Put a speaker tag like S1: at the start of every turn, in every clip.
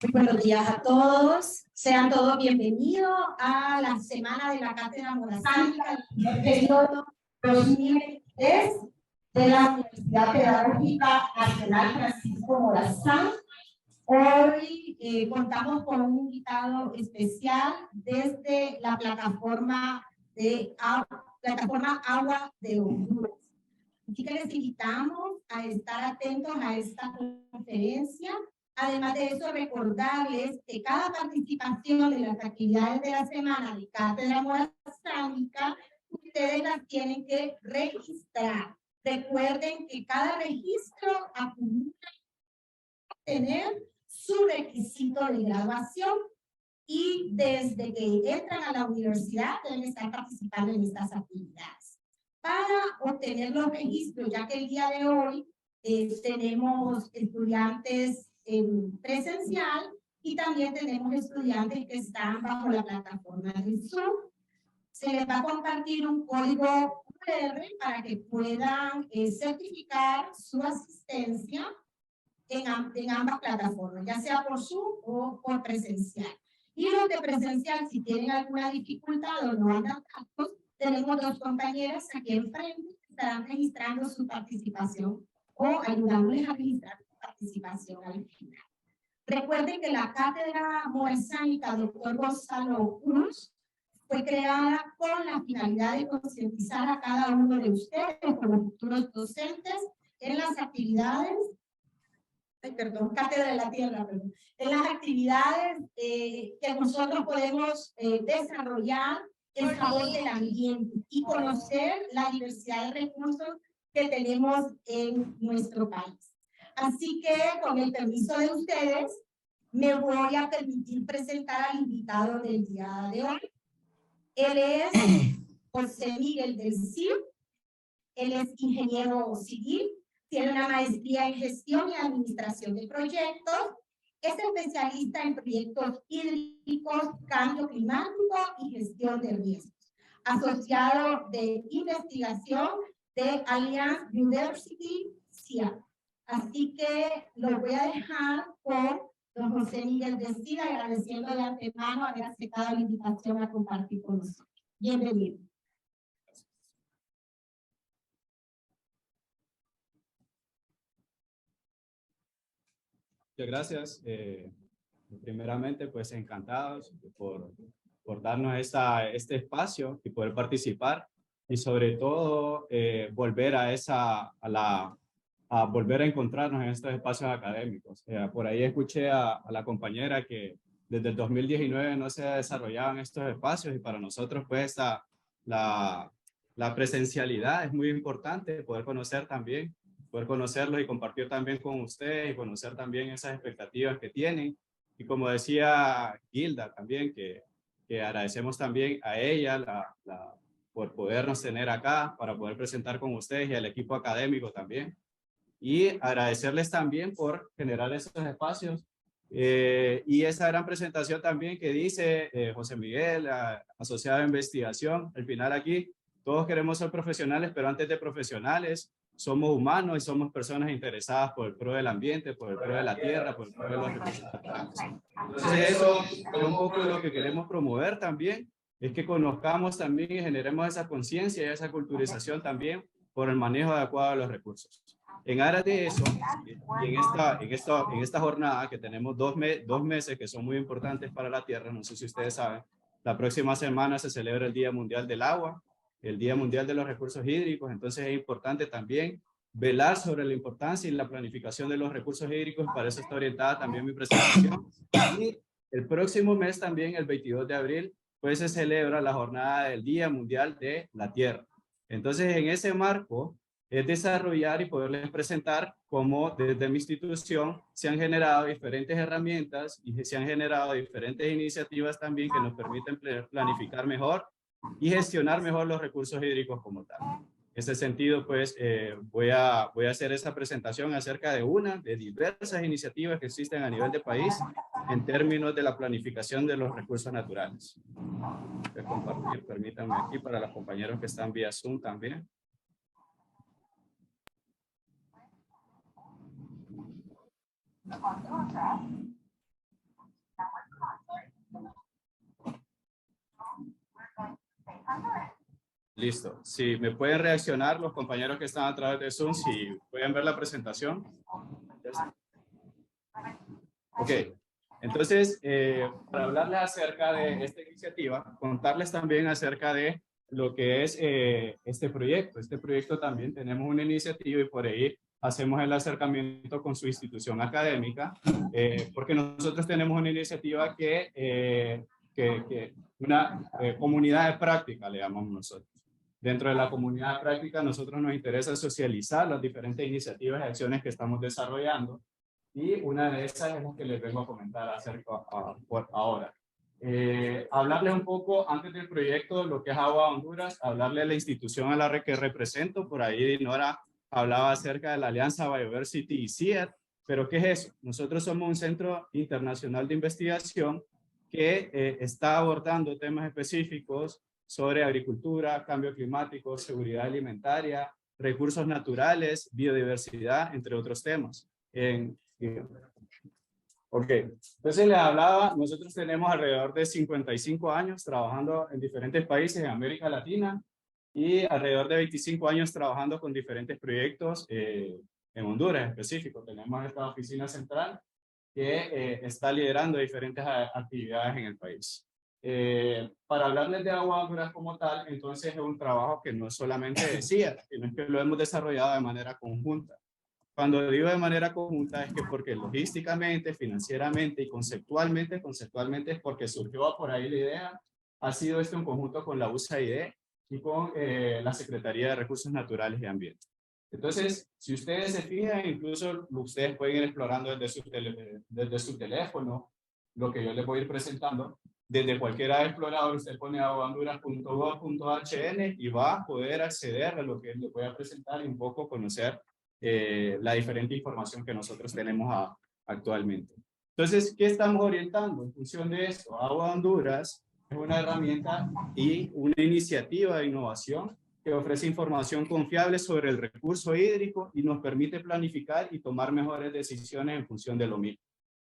S1: Muy buenos días a todos. Sean todos bienvenidos a la semana de la Cátedra Morazánica del periodo 2023 de la Universidad Pedagógica Nacional Francisco Morazán. Hoy contamos con un invitado especial desde la plataforma Agua de Honduras. Así que les invitamos a estar atentos a esta conferencia. Además de eso, recordarles que cada participación de las actividades de la semana de Cátedra Morazánica, ustedes las tienen que registrar. Recuerden que cada registro acumula tener su requisito de graduación y desde que entran a la universidad deben estar participando en estas actividades. Para obtener los registros, ya que el día de hoy tenemos estudiantes en presencial y también tenemos estudiantes que están bajo la plataforma de Zoom, se les va a compartir un código QR para que puedan certificar su asistencia en ambas plataformas, ya sea por Zoom o por presencial. Y los de presencial, si tienen alguna dificultad o no andan datos, tenemos dos compañeras aquí enfrente que estarán registrando su participación o ayudándoles a registrar su participación al final. Recuerden que la Cátedra Morazánica Dr. Gonzalo Cruz fue creada con la finalidad de concientizar a cada uno de ustedes, como futuros docentes, en las actividades Cátedra de la Tierra, en las actividades que nosotros podemos desarrollar en favor del ambiente y conocer la diversidad de recursos que tenemos en nuestro país. Así que, con el permiso de ustedes, me voy a permitir presentar al invitado del día de hoy. Él es José Miguel del Cid. Él es ingeniero civil. Tiene una maestría en gestión y administración de proyectos. Es especialista en proyectos hídricos, cambio climático y gestión de riesgos. Asociado de investigación de Alliance University CIA. Así que lo voy a dejar con don José Miguel de Cid, agradeciendo de antemano haber aceptado la invitación a compartir con nosotros. Bienvenido.
S2: Muchas gracias. Primeramente, pues encantados por darnos este espacio y poder participar y sobre todo volver a volver a encontrarnos en estos espacios académicos. Por ahí escuché a la compañera que desde el 2019 no se desarrollaban estos espacios y para nosotros pues la presencialidad es muy importante, poder conocerlos y compartir también con ustedes y conocer también esas expectativas que tienen. Y como decía Gilda también, que agradecemos también a ella por podernos tener acá, para poder presentar con ustedes y al equipo académico también. Y agradecerles también por generar esos espacios. Y esa gran presentación también que dice José Miguel, asociado a investigación. Al final aquí todos queremos ser profesionales, pero antes de profesionales somos humanos y somos personas interesadas por el pro del ambiente, por el pro de la tierra, por el pro de los recursos naturales. Entonces eso es un poco lo que queremos promover también, es que conozcamos también y generemos esa conciencia y esa culturización también por el manejo adecuado de los recursos. En aras de eso, y en esta jornada que tenemos dos meses que son muy importantes para la tierra, no sé si ustedes saben, la próxima semana se celebra el Día Mundial del Agua, el Día Mundial de los Recursos Hídricos, entonces es importante también velar sobre la importancia y la planificación de los recursos hídricos, para eso está orientada también mi presentación. Y el próximo mes también, el 22 de abril, pues se celebra la jornada del Día Mundial de la Tierra. Entonces, en ese marco, es desarrollar y poderles presentar cómo desde mi institución se han generado diferentes herramientas y se han generado diferentes iniciativas también que nos permiten planificar mejor y gestionar mejor los recursos hídricos como tal. En ese sentido, pues, voy a hacer esta presentación acerca de diversas iniciativas que existen a nivel de país en términos de la planificación de los recursos naturales. Voy a compartir, permítanme aquí para los compañeros que están vía Zoom también. Listo. Si me pueden reaccionar los compañeros que están a través de Zoom, si pueden ver la presentación. Ok. Entonces, para hablarles acerca de esta iniciativa, contarles también acerca de lo que es este proyecto. Este proyecto también tenemos una iniciativa y por ahí hacemos el acercamiento con su institución académica, porque nosotros tenemos una iniciativa que una comunidad de práctica, le llamamos nosotros. Dentro de la comunidad de práctica, nosotros nos interesa socializar las diferentes iniciativas y acciones que estamos desarrollando. Y una de esas es la que les vengo a comentar acerca por ahora. Hablarles un poco antes del proyecto, lo que es Agua Honduras, hablarle de la institución a la que represento. Por ahí Dinora hablaba acerca de la Alianza Biodiversity y CIED. Pero ¿qué es eso? Nosotros somos un centro internacional de investigación que está abordando temas específicos sobre agricultura, cambio climático, seguridad alimentaria, recursos naturales, biodiversidad, entre otros temas. Ok, entonces les hablaba, nosotros tenemos alrededor de 55 años trabajando en diferentes países en América Latina y alrededor de 25 años trabajando con diferentes proyectos en Honduras en específico. Tenemos esta oficina central que está liderando diferentes actividades en el país. Para hablarles de Agua Honduras como tal, entonces es un trabajo que no solamente decía, sino que lo hemos desarrollado de manera conjunta. Cuando digo de manera conjunta es que porque logísticamente, financieramente y conceptualmente es porque surgió por ahí la idea, ha sido un conjunto con la USAID y con la Secretaría de Recursos Naturales y Ambiente. Entonces, si ustedes se fijan, incluso ustedes pueden ir explorando desde su teléfono, lo que yo les voy a ir presentando. Desde cualquier explorador, usted pone aguahonduras.gov.hn y va a poder acceder a lo que les voy a presentar y un poco conocer la diferente información que nosotros tenemos actualmente. Entonces, ¿qué estamos orientando? En función de esto, Agua Honduras es una herramienta y una iniciativa de innovación que ofrece información confiable sobre el recurso hídrico y nos permite planificar y tomar mejores decisiones en función de lo mismo.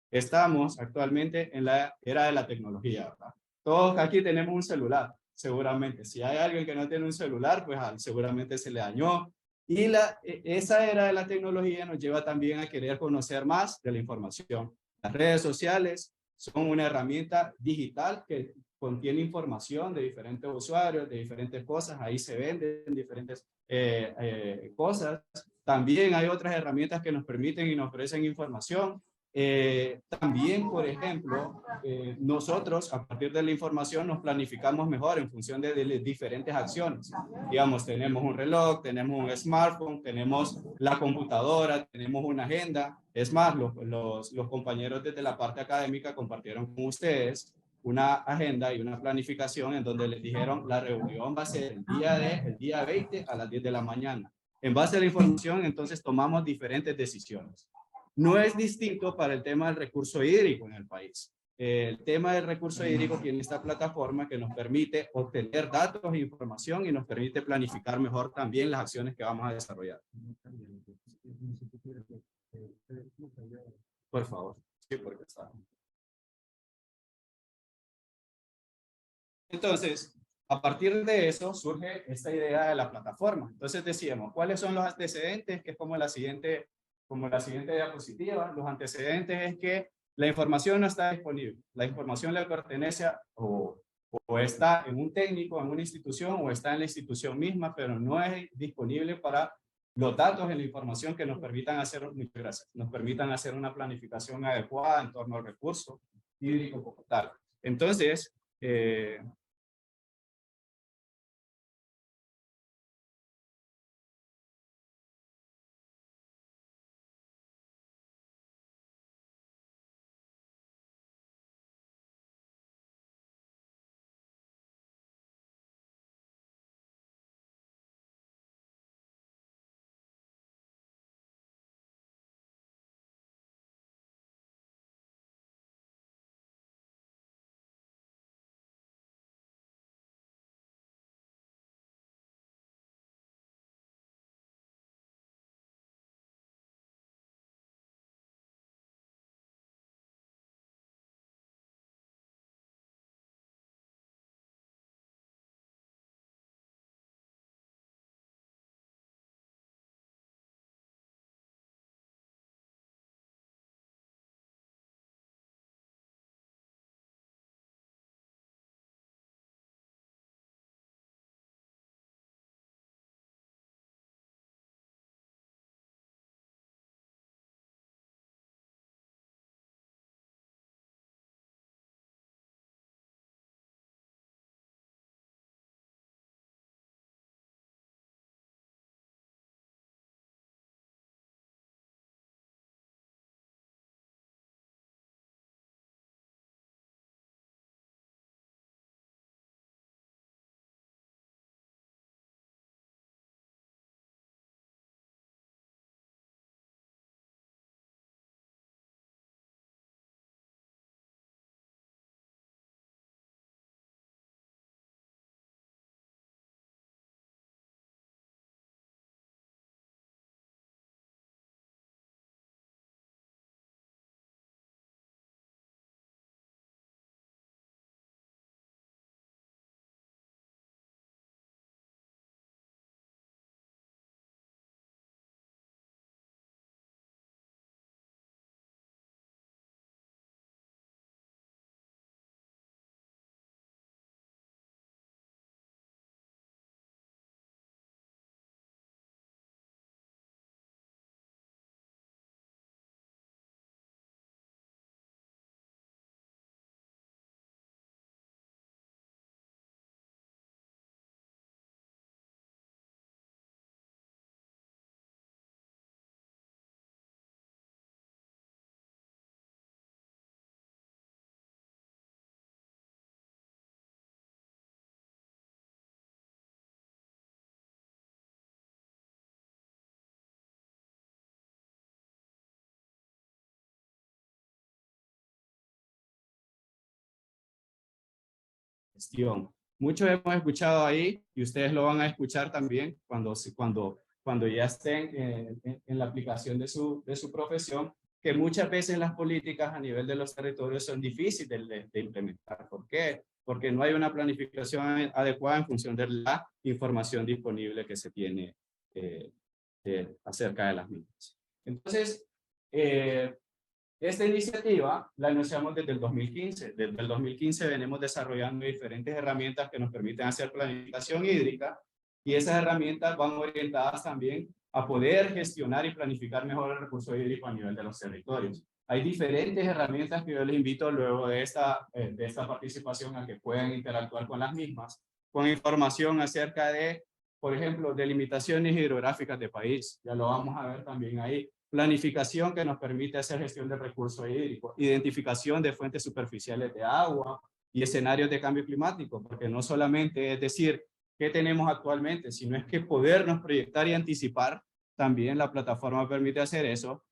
S2: Estamos actualmente en la era de la tecnología, ¿verdad? Todos aquí tenemos un celular, seguramente. Si hay alguien que no tiene un celular, pues seguramente se le dañó. Y esa era de la tecnología nos lleva también a querer conocer más de la información. Las redes sociales son una herramienta digital que contiene información de diferentes usuarios, de diferentes cosas. Ahí se venden diferentes cosas. También hay otras herramientas que nos permiten y nos ofrecen información. También, por ejemplo, nosotros a partir de la información nos planificamos mejor en función de diferentes acciones. Digamos, tenemos un reloj, tenemos un smartphone, tenemos la computadora, tenemos una agenda. Es más, los compañeros desde la parte académica compartieron con ustedes una agenda y una planificación en donde les dijeron la reunión va a ser el día 20 a las 10 de la mañana. En base a la información, entonces tomamos diferentes decisiones. No es distinto para el tema del recurso hídrico en el país. El tema del recurso hídrico tiene esta plataforma que nos permite obtener datos e información y nos permite planificar mejor también las acciones que vamos a desarrollar. Por favor. Sí, porque está. Entonces, a partir de eso surge esta idea de la plataforma. Entonces decíamos, ¿cuáles son los antecedentes? Que es como la siguiente diapositiva. Los antecedentes es que la información no está disponible. La información le pertenece o está en un técnico, en una institución, o está en la institución misma, pero no es disponible para los datos en la información que nos permitan hacer, nos permitan hacer una planificación adecuada en torno al recurso hídrico como tal. Entonces, gestión. Muchos hemos escuchado ahí, y ustedes lo van a escuchar también cuando ya estén en la aplicación de su profesión, que muchas veces las políticas a nivel de los territorios son difíciles de implementar. ¿Por qué? Porque no hay una planificación adecuada en función de la información disponible que se tiene acerca de las mismas. Entonces, esta iniciativa la iniciamos desde el 2015. Desde el 2015 venimos desarrollando diferentes herramientas que nos permiten hacer planificación hídrica, y esas herramientas van orientadas también a poder gestionar y planificar mejor el recurso hídrico a nivel de los territorios. Hay diferentes herramientas que yo les invito luego de esta participación a que puedan interactuar con las mismas, con información acerca de, por ejemplo, delimitaciones hidrográficas de país. Ya lo vamos a ver también ahí. Planificación que nos permite hacer gestión del recurso hídrico, identificación de fuentes superficiales de agua y escenarios de cambio climático, porque no solamente es decir qué tenemos actualmente, sino es que podernos proyectar y anticipar. También la plataforma permite hacer eso.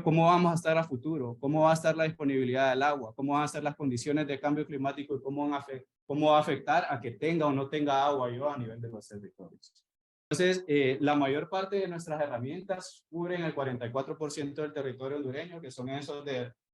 S2: ¿Cómo vamos a estar a futuro? ¿Cómo va a estar la disponibilidad del agua? ¿Cómo van a ser las condiciones de cambio climático y cómo va a afectar a que tenga o no tenga agua yo a nivel de los territorios? Entonces, la mayor parte de nuestras herramientas cubren el 44% del territorio hondureño, que son esos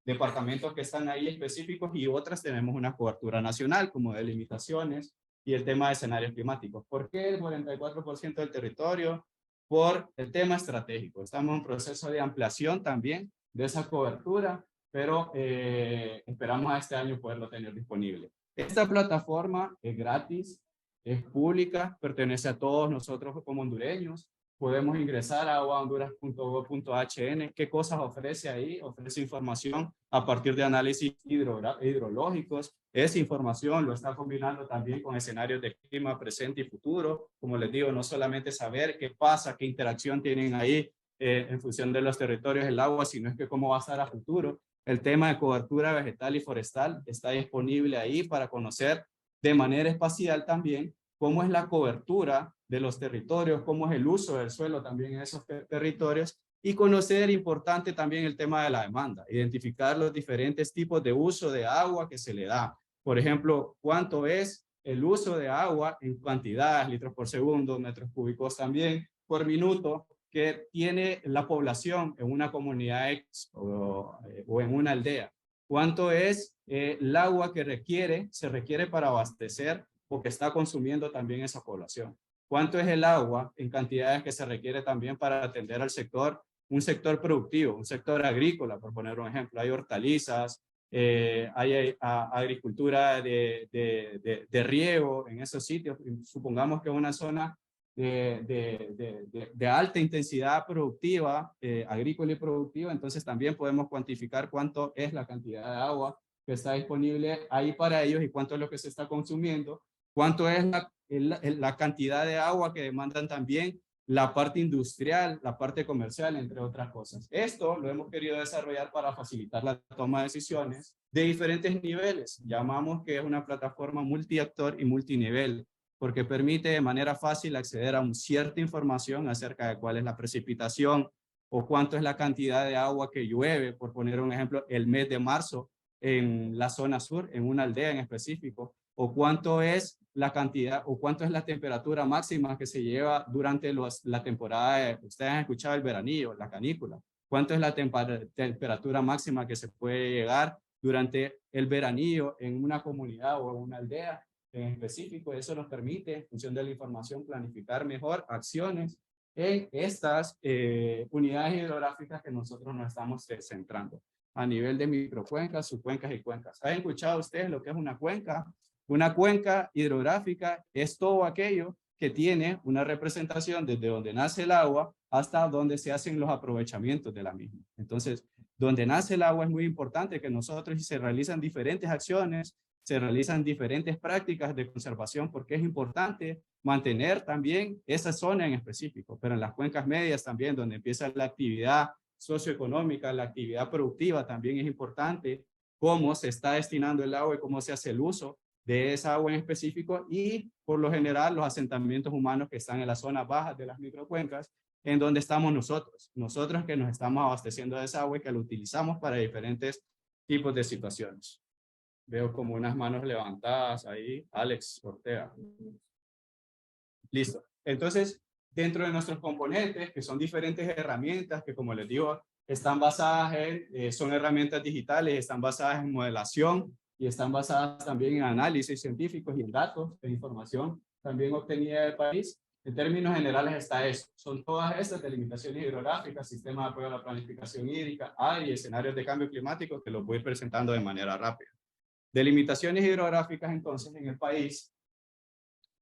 S2: departamentos que están ahí específicos, y otras tenemos una cobertura nacional, como delimitaciones y el tema de escenarios climáticos. ¿Por qué el 44% del territorio? Por el tema estratégico. Estamos en proceso de ampliación también de esa cobertura, pero esperamos a este año poderlo tener disponible. Esta plataforma es gratis, es pública, pertenece a todos nosotros como hondureños. Podemos ingresar a aguahonduras.gov.hn. ¿Qué cosas ofrece ahí? Ofrece información a partir de análisis hidrológicos. Esa información lo está combinando también con escenarios de clima presente y futuro. Como les digo, no solamente saber qué pasa, qué interacción tienen ahí en función de los territorios del agua, sino es que cómo va a estar a futuro. El tema de cobertura vegetal y forestal está disponible ahí para conocer de manera espacial también cómo es la cobertura de los territorios, cómo es el uso del suelo también en esos territorios, y conocer, importante también, el tema de la demanda, identificar los diferentes tipos de uso de agua que se le da. Por ejemplo, cuánto es el uso de agua en cantidades, litros por segundo, metros cúbicos también por minuto, que tiene la población en una comunidad X o en una aldea. ¿Cuánto es el agua que se requiere para abastecer o que está consumiendo también esa población? ¿Cuánto es el agua en cantidades que se requiere también para atender al sector, un sector productivo, un sector agrícola, por poner un ejemplo? Hay hortalizas, hay agricultura de riego en esos sitios. Supongamos que es una zona de alta intensidad productiva, agrícola y productiva, entonces también podemos cuantificar cuánto es la cantidad de agua que está disponible ahí para ellos y cuánto es lo que se está consumiendo, cuánto es la cantidad de agua que demandan también la parte industrial, la parte comercial, entre otras cosas. Esto lo hemos querido desarrollar para facilitar la toma de decisiones de diferentes niveles. Llamamos que es una plataforma multiactor y multinivel, porque permite de manera fácil acceder a una cierta información acerca de cuál es la precipitación o cuánto es la cantidad de agua que llueve, por poner un ejemplo, el mes de marzo en la zona sur, en una aldea en específico, o cuánto es la cantidad o cuánto es la temperatura máxima que se lleva durante la temporada, ustedes han escuchado el veranillo, la canícula, cuánto es la temperatura máxima que se puede llegar durante el veranillo en una comunidad o en una aldea en específico. Eso nos permite, en función de la información, planificar mejor acciones en estas unidades hidrográficas que nosotros nos estamos centrando a nivel de microcuencas, subcuencas y cuencas. ¿Han escuchado ustedes lo que es una cuenca? Una cuenca hidrográfica es todo aquello que tiene una representación desde donde nace el agua hasta donde se hacen los aprovechamientos de la misma. Entonces, donde nace el agua es muy importante que nosotros, y se realizan diferentes acciones, se realizan diferentes prácticas de conservación, porque es importante mantener también esa zona en específico, pero en las cuencas medias también, donde empieza la actividad socioeconómica, la actividad productiva, también es importante cómo se está destinando el agua y cómo se hace el uso de esa agua en específico, y por lo general los asentamientos humanos que están en las zonas bajas de las microcuencas, en donde estamos nosotros que nos estamos abasteciendo de esa agua y que la utilizamos para diferentes tipos de situaciones. Veo como unas manos levantadas ahí. Alex Ortega. Listo. Entonces, dentro de nuestros componentes, que son diferentes herramientas que, como les digo, están basadas son herramientas digitales, están basadas en modelación y están basadas también en análisis científicos y en datos, en información también obtenida del país. En términos generales está eso. Son todas estas delimitaciones hidrográficas, sistemas de apoyo a la planificación hídrica, y escenarios de cambio climático que los voy a ir presentando de manera rápida. Delimitaciones hidrográficas, entonces, en el país.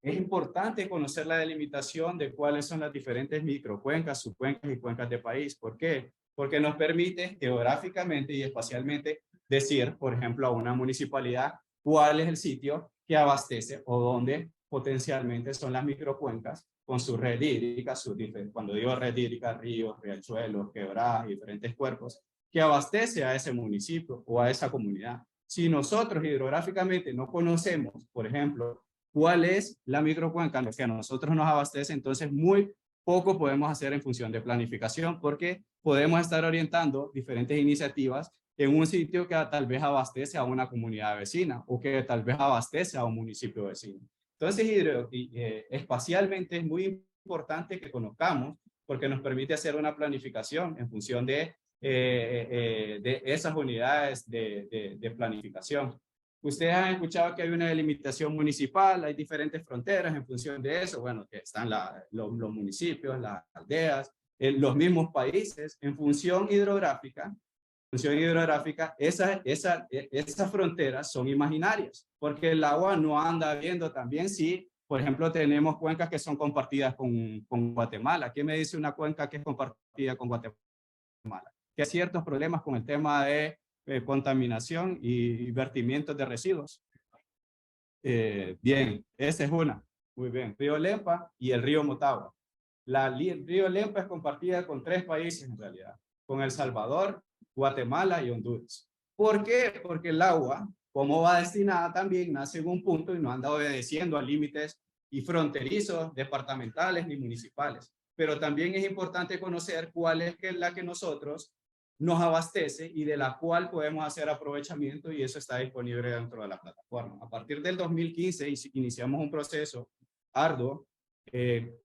S2: Es importante conocer la delimitación de cuáles son las diferentes microcuencas, subcuencas y cuencas de país. ¿Por qué? Porque nos permite geográficamente y espacialmente decir, por ejemplo, a una municipalidad cuál es el sitio que abastece o dónde potencialmente son las microcuencas con su red hídrica, cuando digo red hídrica, ríos, riachuelos, quebradas, diferentes cuerpos, que abastece a ese municipio o a esa comunidad. Si nosotros hidrográficamente no conocemos, por ejemplo, cuál es la microcuenca que a nosotros nos abastece, entonces muy poco podemos hacer en función de planificación, porque podemos estar orientando diferentes iniciativas en un sitio que tal vez abastece a una comunidad vecina o que tal vez abastece a un municipio vecino. Entonces, espacialmente es muy importante que conozcamos, porque nos permite hacer una planificación en función de esas unidades de planificación. Ustedes han escuchado que hay una delimitación municipal, hay diferentes fronteras en función de eso. Bueno, que están los municipios, las aldeas, los mismos países. En función hidrográfica, esas fronteras son imaginarias, porque el agua no anda viendo también si, por ejemplo, tenemos cuencas que son compartidas con Guatemala. ¿Quién me dice una cuenca que es compartida con Guatemala? Que hay ciertos problemas con el tema de contaminación y vertimientos de residuos. Bien, esa es una. Muy bien. Río Lempa y el río Motagua. El río Lempa es compartida con 3 países en realidad, con El Salvador, Guatemala y Honduras. ¿Por qué? Porque el agua, como va destinada también, nace en un punto y no anda obedeciendo a límites y fronterizos departamentales ni municipales. Pero también es importante conocer cuál es la que nosotros nos abastece y de la cual podemos hacer aprovechamiento, y eso está disponible dentro de la plataforma. A partir del 2015 iniciamos un proceso arduo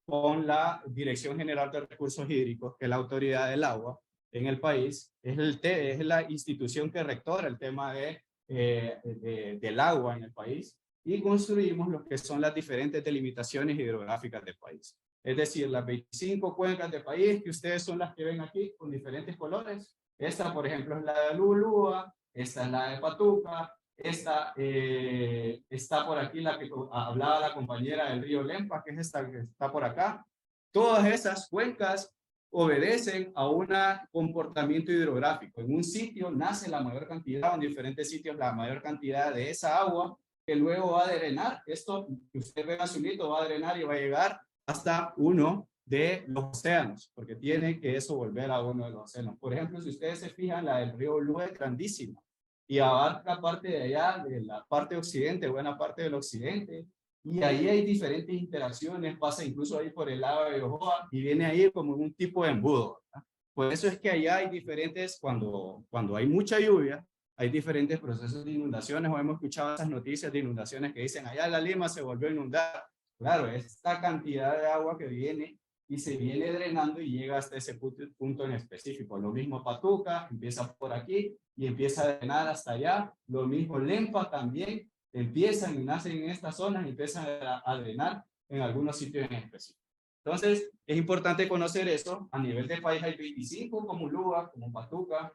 S2: con la Dirección General de Recursos Hídricos, que es la autoridad del agua en el país, es la institución que rectora el tema del agua en el país, y construimos lo que son las diferentes delimitaciones hidrográficas del país. Es decir, las 25 cuencas del país, que ustedes son las que ven aquí con diferentes colores. Esta, por ejemplo, es la de Lulúa, esta es la de Patuca, esta está por aquí la que hablaba la compañera del río Lempa, que es esta que está por acá. Todas esas cuencas obedecen a un comportamiento hidrográfico. En un sitio nace la mayor cantidad, en diferentes sitios la mayor cantidad de esa agua, que luego va a drenar. Esto que usted ve azulito va a drenar y va a llegar hasta uno de los océanos, porque tiene que eso volver a uno de los océanos. Por ejemplo, si ustedes se fijan, la del río Lua es grandísima y abarca parte de allá, de la parte occidente, buena parte del occidente, y ahí hay diferentes interacciones, pasa incluso ahí por el lado de Ojoa y viene ahí como un tipo de embudo, ¿verdad? Por eso es que allá hay diferentes, cuando hay mucha lluvia, hay diferentes procesos de inundaciones, o hemos escuchado esas noticias de inundaciones que dicen, allá la Lima se volvió a inundar. Claro, esta cantidad de agua que viene y se viene drenando y llega hasta ese punto en específico. Lo mismo Patuca, empieza por aquí y empieza a drenar hasta allá. Lo mismo Lempa también, empiezan y nacen en estas zonas y empiezan a drenar en algunos sitios en específico. Entonces, es importante conocer eso. A nivel de país hay 25, como Lua, como Patuca,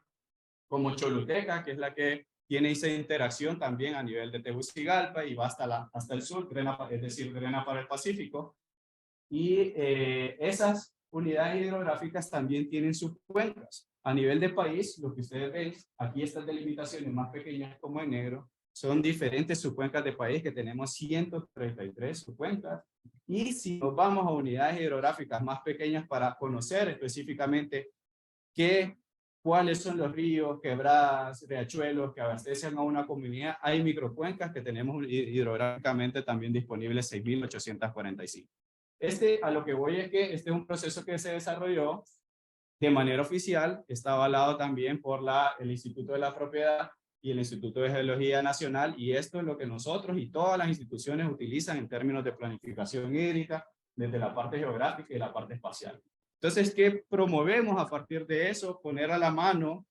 S2: como Choluteca, que es la que tiene esa interacción también a nivel de Tegucigalpa y va hasta el sur, es decir, drena para el Pacífico. Y esas unidades hidrográficas también tienen sus cuencas. A nivel de país, lo que ustedes ven, aquí estas delimitaciones más pequeñas como en negro, son diferentes subcuencas de país, que tenemos 133 subcuencas. Y si nos vamos a unidades hidrográficas más pequeñas para conocer específicamente cuáles son los ríos, quebradas, riachuelos que abastecen a una comunidad, hay microcuencas que tenemos hidrográficamente también disponibles 6.845. A lo que voy es que este es un proceso que se desarrolló de manera oficial, está avalado también por el Instituto de la Propiedad, y el Instituto de Geología Nacional, y esto es lo que nosotros y todas las instituciones utilizan en términos de planificación hídrica, desde la parte geográfica y la parte espacial. Entonces, ¿qué promovemos a partir de eso? Poner a la mano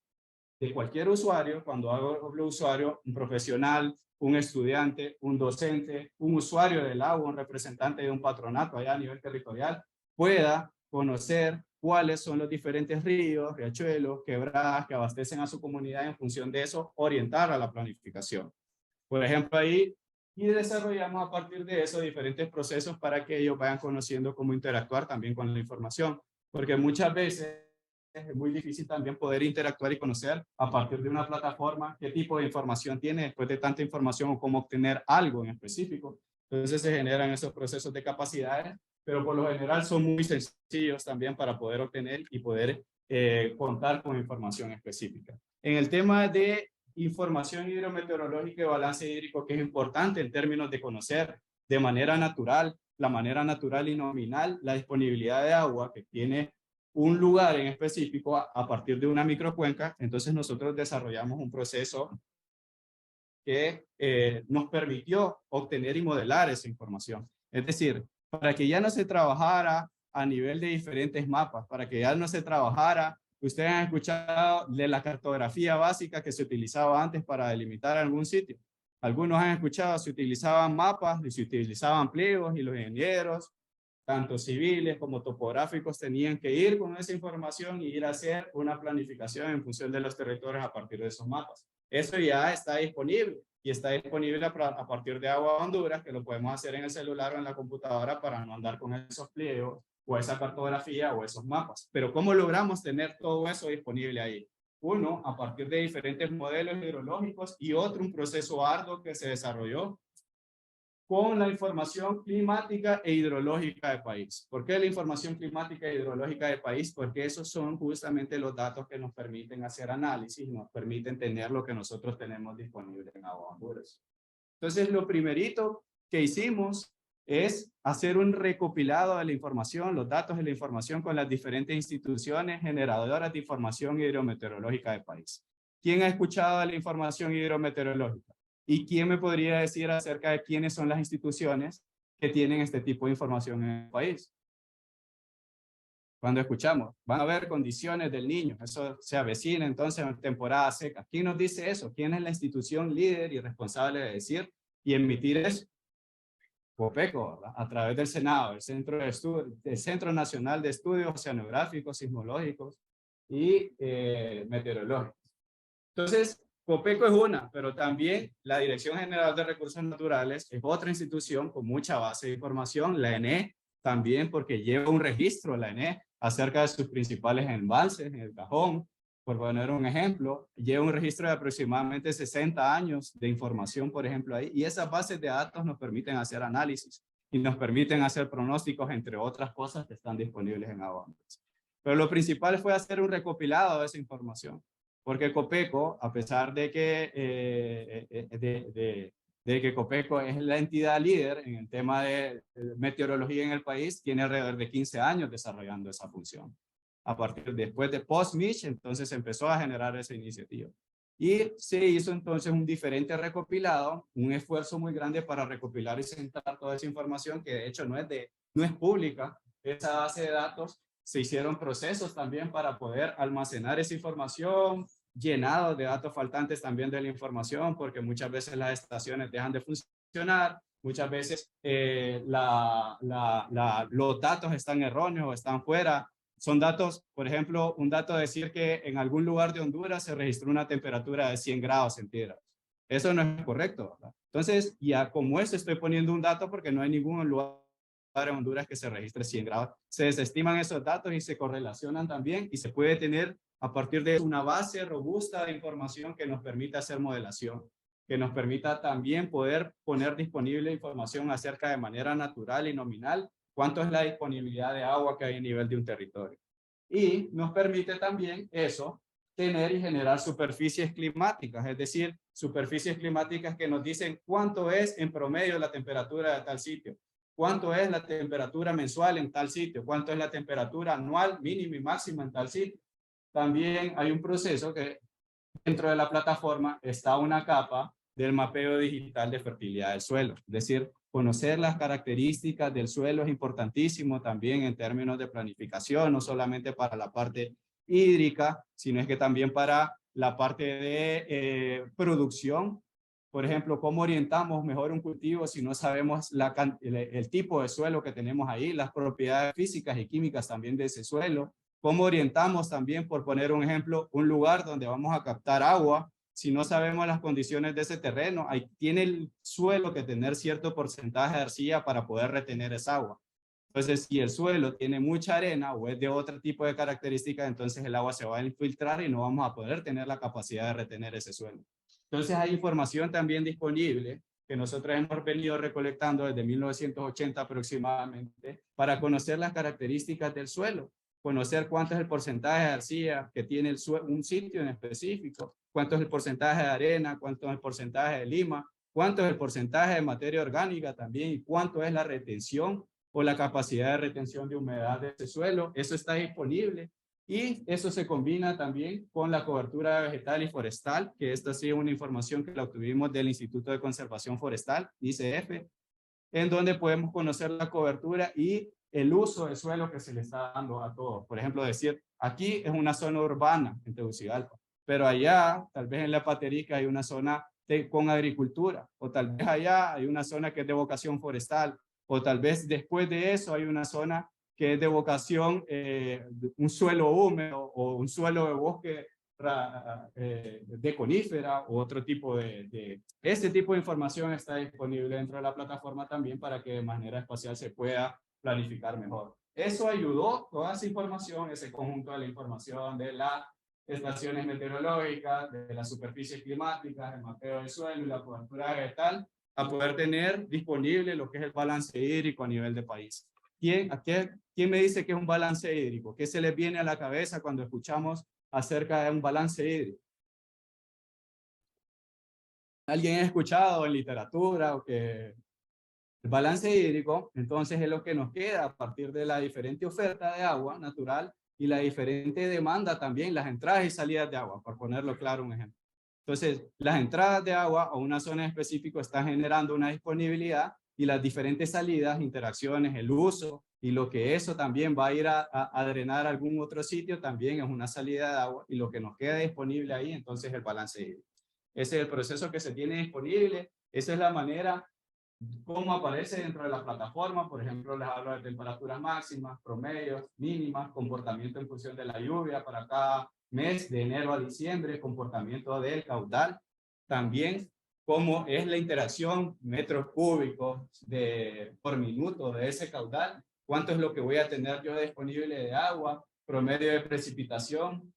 S2: de cualquier usuario, cuando hablo usuario, un profesional, un estudiante, un docente, un usuario del agua, un representante de un patronato allá a nivel territorial, pueda conocer cuáles son los diferentes ríos, riachuelos, quebradas que abastecen a su comunidad, en función de eso, orientar a la planificación. Por ejemplo, ahí, y desarrollamos a partir de eso diferentes procesos para que ellos vayan conociendo cómo interactuar también con la información, porque muchas veces es muy difícil también poder interactuar y conocer a partir de una plataforma qué tipo de información tiene después de tanta información o cómo obtener algo en específico. Entonces se generan esos procesos de capacidades, pero por lo general son muy sencillos también para poder obtener y poder contar con información específica. En el tema de información hidrometeorológica y balance hídrico, que es importante en términos de conocer de manera natural, la manera natural y nominal, la disponibilidad de agua que tiene un lugar en específico a partir de una microcuenca. Entonces nosotros desarrollamos un proceso que nos permitió obtener y modelar esa información. Es decir, para que ya no se trabajara a nivel de diferentes mapas, para que ya no se trabajara, ustedes han escuchado de la cartografía básica que se utilizaba antes para delimitar algún sitio. Algunos han escuchado, se utilizaban mapas y se utilizaban pliegos, y los ingenieros, tanto civiles como topográficos, tenían que ir con esa información y ir a hacer una planificación en función de los territorios a partir de esos mapas. Eso ya está disponible, y está disponible a partir de Agua Honduras, que lo podemos hacer en el celular o en la computadora para no andar con esos pliegos o esa cartografía o esos mapas. Pero ¿cómo logramos tener todo eso disponible ahí? Uno, a partir de diferentes modelos hidrológicos, y otro, un proceso arduo que se desarrolló con la información climática e hidrológica del país. ¿Por qué la información climática e hidrológica del país? Porque esos son justamente los datos que nos permiten hacer análisis, nos permiten tener lo que nosotros tenemos disponible en Agua Honduras. Entonces, lo primerito que hicimos es hacer un recopilado de la información, los datos de la información, con las diferentes instituciones generadoras de información hidrometeorológica del país. ¿Quién ha escuchado de la información hidrometeorológica? ¿Y quién me podría decir acerca de quiénes son las instituciones que tienen este tipo de información en el país? Cuando escuchamos, van a haber condiciones del Niño, eso se avecina entonces en temporada seca. ¿Quién nos dice eso? ¿Quién es la institución líder y responsable de decir y emitir eso? COPECO, ¿verdad? A través del Senado, el Centro Nacional de Estudios Oceanográficos, Sismológicos y Meteorológicos. Entonces, COPECO es una, pero también la Dirección General de Recursos Naturales es otra institución con mucha base de información. La ENE también, porque lleva un registro, la ENE, acerca de sus principales embalses en el Cajón, por poner un ejemplo. Lleva un registro de aproximadamente 60 años de información, por ejemplo, ahí. Y esas bases de datos nos permiten hacer análisis y nos permiten hacer pronósticos, entre otras cosas que están disponibles en Agua Honduras. Pero lo principal fue hacer un recopilado de esa información. Porque COPECO, a pesar de que COPECO es la entidad líder en el tema de meteorología en el país, tiene alrededor de 15 años desarrollando esa función. A partir después de post-Mitch, entonces empezó a generar esa iniciativa. Y se hizo entonces un diferente recopilado, un esfuerzo muy grande para recopilar y sentar toda esa información, que de hecho no es pública, esa base de datos. Se hicieron procesos también para poder almacenar esa información, llenados de datos faltantes también de la información, porque muchas veces las estaciones dejan de funcionar, muchas veces los datos están erróneos o están fuera. Son datos, por ejemplo, un dato decir que en algún lugar de Honduras se registró una temperatura de 100 grados centígrados. Eso no es correcto, ¿verdad? Entonces, ya como eso estoy poniendo un dato porque no hay ningún lugar en Honduras que se registre 100 grados. Se desestiman esos datos y se correlacionan también, y se puede tener a partir de una base robusta de información que nos permita hacer modelación, que nos permita también poder poner disponible información acerca de manera natural y nominal cuánto es la disponibilidad de agua que hay a nivel de un territorio. Y nos permite también eso, tener y generar superficies climáticas, es decir, superficies climáticas que nos dicen cuánto es en promedio la temperatura de tal sitio, cuánto es la temperatura mensual en tal sitio, cuánto es la temperatura anual mínima y máxima en tal sitio. También hay un proceso que dentro de la plataforma está una capa del mapeo digital de fertilidad del suelo. Es decir, conocer las características del suelo es importantísimo también en términos de planificación, no solamente para la parte hídrica, sino es que también para la parte de producción. Por ejemplo, ¿cómo orientamos mejor un cultivo si no sabemos el tipo de suelo que tenemos ahí, las propiedades físicas y químicas también de ese suelo? ¿Cómo orientamos también, por poner un ejemplo, un lugar donde vamos a captar agua? Si no sabemos las condiciones de ese terreno, ahí tiene el suelo que tener cierto porcentaje de arcilla para poder retener esa agua. Entonces, si el suelo tiene mucha arena o es de otro tipo de características, entonces el agua se va a infiltrar y no vamos a poder tener la capacidad de retener ese suelo. Entonces, hay información también disponible que nosotros hemos venido recolectando desde 1980 aproximadamente para conocer las características del suelo, conocer cuánto es el porcentaje de arcilla que tiene un sitio en específico, cuánto es el porcentaje de arena, cuánto es el porcentaje de lima, cuánto es el porcentaje de materia orgánica también y cuánto es la retención o la capacidad de retención de humedad de ese suelo. Eso está disponible y eso se combina también con la cobertura vegetal y forestal, que esta sí es una información que la obtuvimos del Instituto de Conservación Forestal, ICF, en donde podemos conocer la cobertura y el uso del suelo que se le está dando a todo. Por ejemplo, decir, aquí es una zona urbana en Tegucigalpa, pero allá, tal vez en La Paterica, hay una zona con agricultura, o tal vez allá hay una zona que es de vocación forestal, o tal vez después de eso hay una zona que es de vocación, un suelo húmedo o un suelo de bosque de conífera u otro tipo este tipo de información está disponible dentro de la plataforma también para que de manera espacial se pueda planificar mejor. Eso ayudó, toda esa información, ese conjunto de la información de las estaciones meteorológicas, de las superficies climáticas, el mapeo del suelo y la cobertura vegetal, a poder tener disponible lo que es el balance hídrico a nivel de país. ¿Quién me dice que es un balance hídrico? ¿Qué se les viene a la cabeza cuando escuchamos acerca de un balance hídrico? ¿Alguien ha escuchado en literatura o que el balance hídrico, entonces, es lo que nos queda a partir de la diferente oferta de agua natural y la diferente demanda también, las entradas y salidas de agua, por ponerlo claro un ejemplo? Entonces, las entradas de agua a una zona específica están generando una disponibilidad y las diferentes salidas, interacciones, el uso y lo que eso también va a ir a drenar a algún otro sitio también es una salida de agua y lo que nos queda disponible ahí, entonces el balance hídrico. Ese es el proceso que se tiene disponible, esa es la manera como aparece dentro de la plataforma. Por ejemplo, les hablo de temperaturas máximas, promedios, mínimas, comportamiento en función de la lluvia para cada mes de enero a diciembre, comportamiento del caudal, también cómo es la interacción metros cúbicos por minuto de ese caudal, cuánto es lo que voy a tener yo disponible de agua, promedio de precipitación,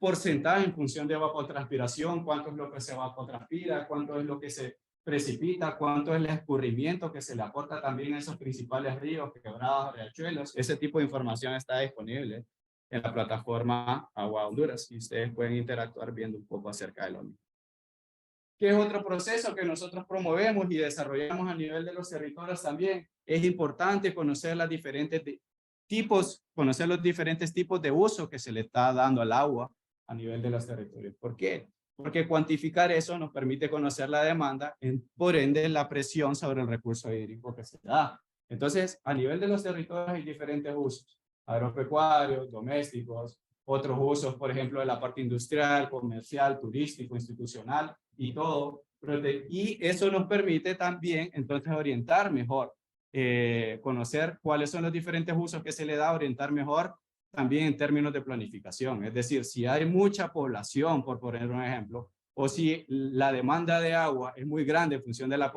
S2: porcentaje en función de evapotranspiración, cuánto es lo que se evapotranspira, cuánto es lo que se precipita, cuánto es el escurrimiento que se le aporta también a esos principales ríos, quebradas, riachuelos. Ese tipo de información está disponible en la plataforma Agua Honduras y ustedes pueden interactuar viendo un poco acerca de lo mismo. ¿Qué es otro proceso que nosotros promovemos y desarrollamos a nivel de los territorios también? Es importante conocer los diferentes tipos de uso que se le está dando al agua a nivel de los territorios. ¿Por qué? Porque cuantificar eso nos permite conocer la demanda, por ende la presión sobre el recurso hídrico que se da. Entonces, a nivel de los territorios hay diferentes usos, agropecuarios, domésticos, otros usos, por ejemplo, de la parte industrial, comercial, turístico, institucional y todo. Y eso nos permite también entonces orientar mejor, conocer cuáles son los diferentes usos que se le da, orientar mejor también en términos de planificación. Es decir, si hay mucha población, por poner un ejemplo, o si la demanda de agua es muy grande en función de la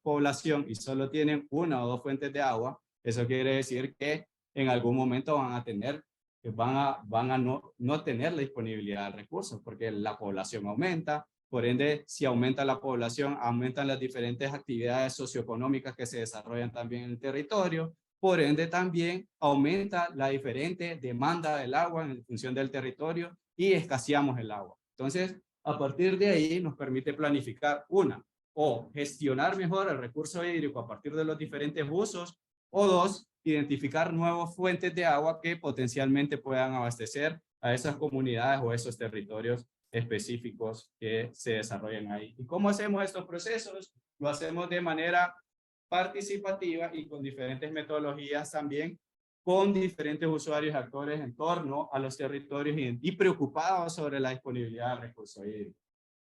S2: población y solo tienen una o dos fuentes de agua, eso quiere decir que en algún momento van a no tener la disponibilidad de recursos porque la población aumenta. Por ende, si aumenta la población, aumentan las diferentes actividades socioeconómicas que se desarrollan también en el territorio. Por ende, también aumenta la diferente demanda del agua en función del territorio y escaseamos el agua. Entonces, a partir de ahí nos permite planificar o gestionar mejor el recurso hídrico a partir de los diferentes usos, o dos, identificar nuevas fuentes de agua que potencialmente puedan abastecer a esas comunidades o esos territorios específicos que se desarrollan ahí. ¿Y cómo hacemos estos procesos? Lo hacemos de manera participativa y con diferentes metodologías también, con diferentes usuarios y actores en torno a los territorios y preocupados sobre la disponibilidad del recurso hídrico.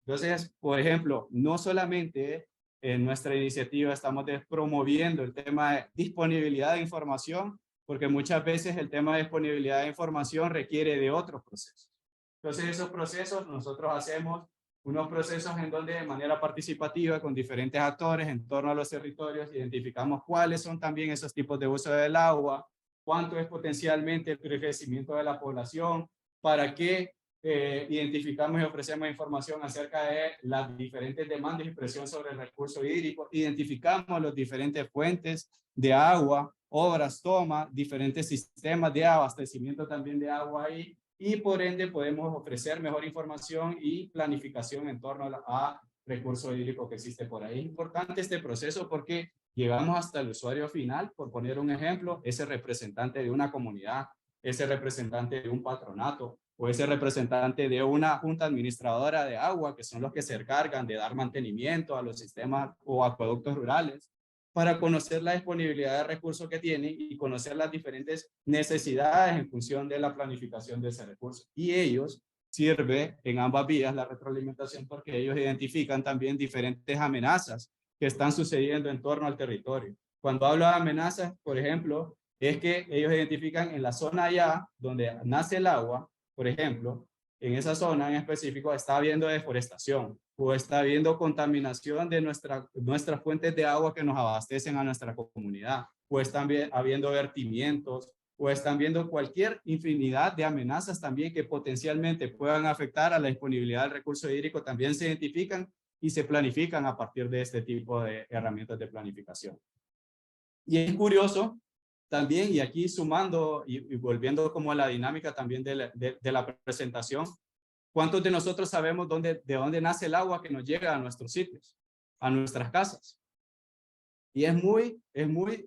S2: Entonces, por ejemplo, no solamente en nuestra iniciativa estamos promoviendo el tema de disponibilidad de información, porque muchas veces el tema de disponibilidad de información requiere de otros procesos. Entonces, esos procesos nosotros hacemos unos procesos en donde de manera participativa con diferentes actores en torno a los territorios identificamos cuáles son también esos tipos de uso del agua, cuánto es potencialmente el crecimiento de la población, para qué identificamos y ofrecemos información acerca de las diferentes demandas y presión sobre el recurso hídrico, identificamos las diferentes fuentes de agua, obras, toma, diferentes sistemas de abastecimiento también de agua ahí, y por ende podemos ofrecer mejor información y planificación en torno a recurso hídrico que existe por ahí. Es importante este proceso porque llegamos hasta el usuario final, por poner un ejemplo, ese representante de una comunidad, ese representante de un patronato o ese representante de una junta administradora de agua, que son los que se encargan de dar mantenimiento a los sistemas o acueductos rurales, para conocer la disponibilidad de recursos que tienen y conocer las diferentes necesidades en función de la planificación de ese recurso. Y ellos sirve en ambas vías la retroalimentación porque ellos identifican también diferentes amenazas que están sucediendo en torno al territorio. Cuando hablo de amenazas, por ejemplo, es que ellos identifican en la zona allá donde nace el agua, por ejemplo, en esa zona en específico está habiendo deforestación o está habiendo contaminación de nuestras fuentes de agua que nos abastecen a nuestra comunidad, o están habiendo vertimientos, o están viendo cualquier infinidad de amenazas también que potencialmente puedan afectar a la disponibilidad del recurso hídrico, también se identifican y se planifican a partir de este tipo de herramientas de planificación. Y es curioso también, y aquí sumando y volviendo como a la dinámica también de la presentación, ¿cuántos de nosotros sabemos de dónde nace el agua que nos llega a nuestros sitios, a nuestras casas? Y es muy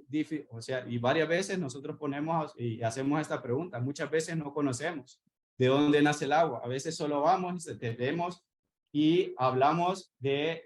S2: difícil, o sea, y varias veces nosotros ponemos y hacemos esta pregunta, muchas veces no conocemos de dónde nace el agua, a veces solo vamos y tenemos y hablamos de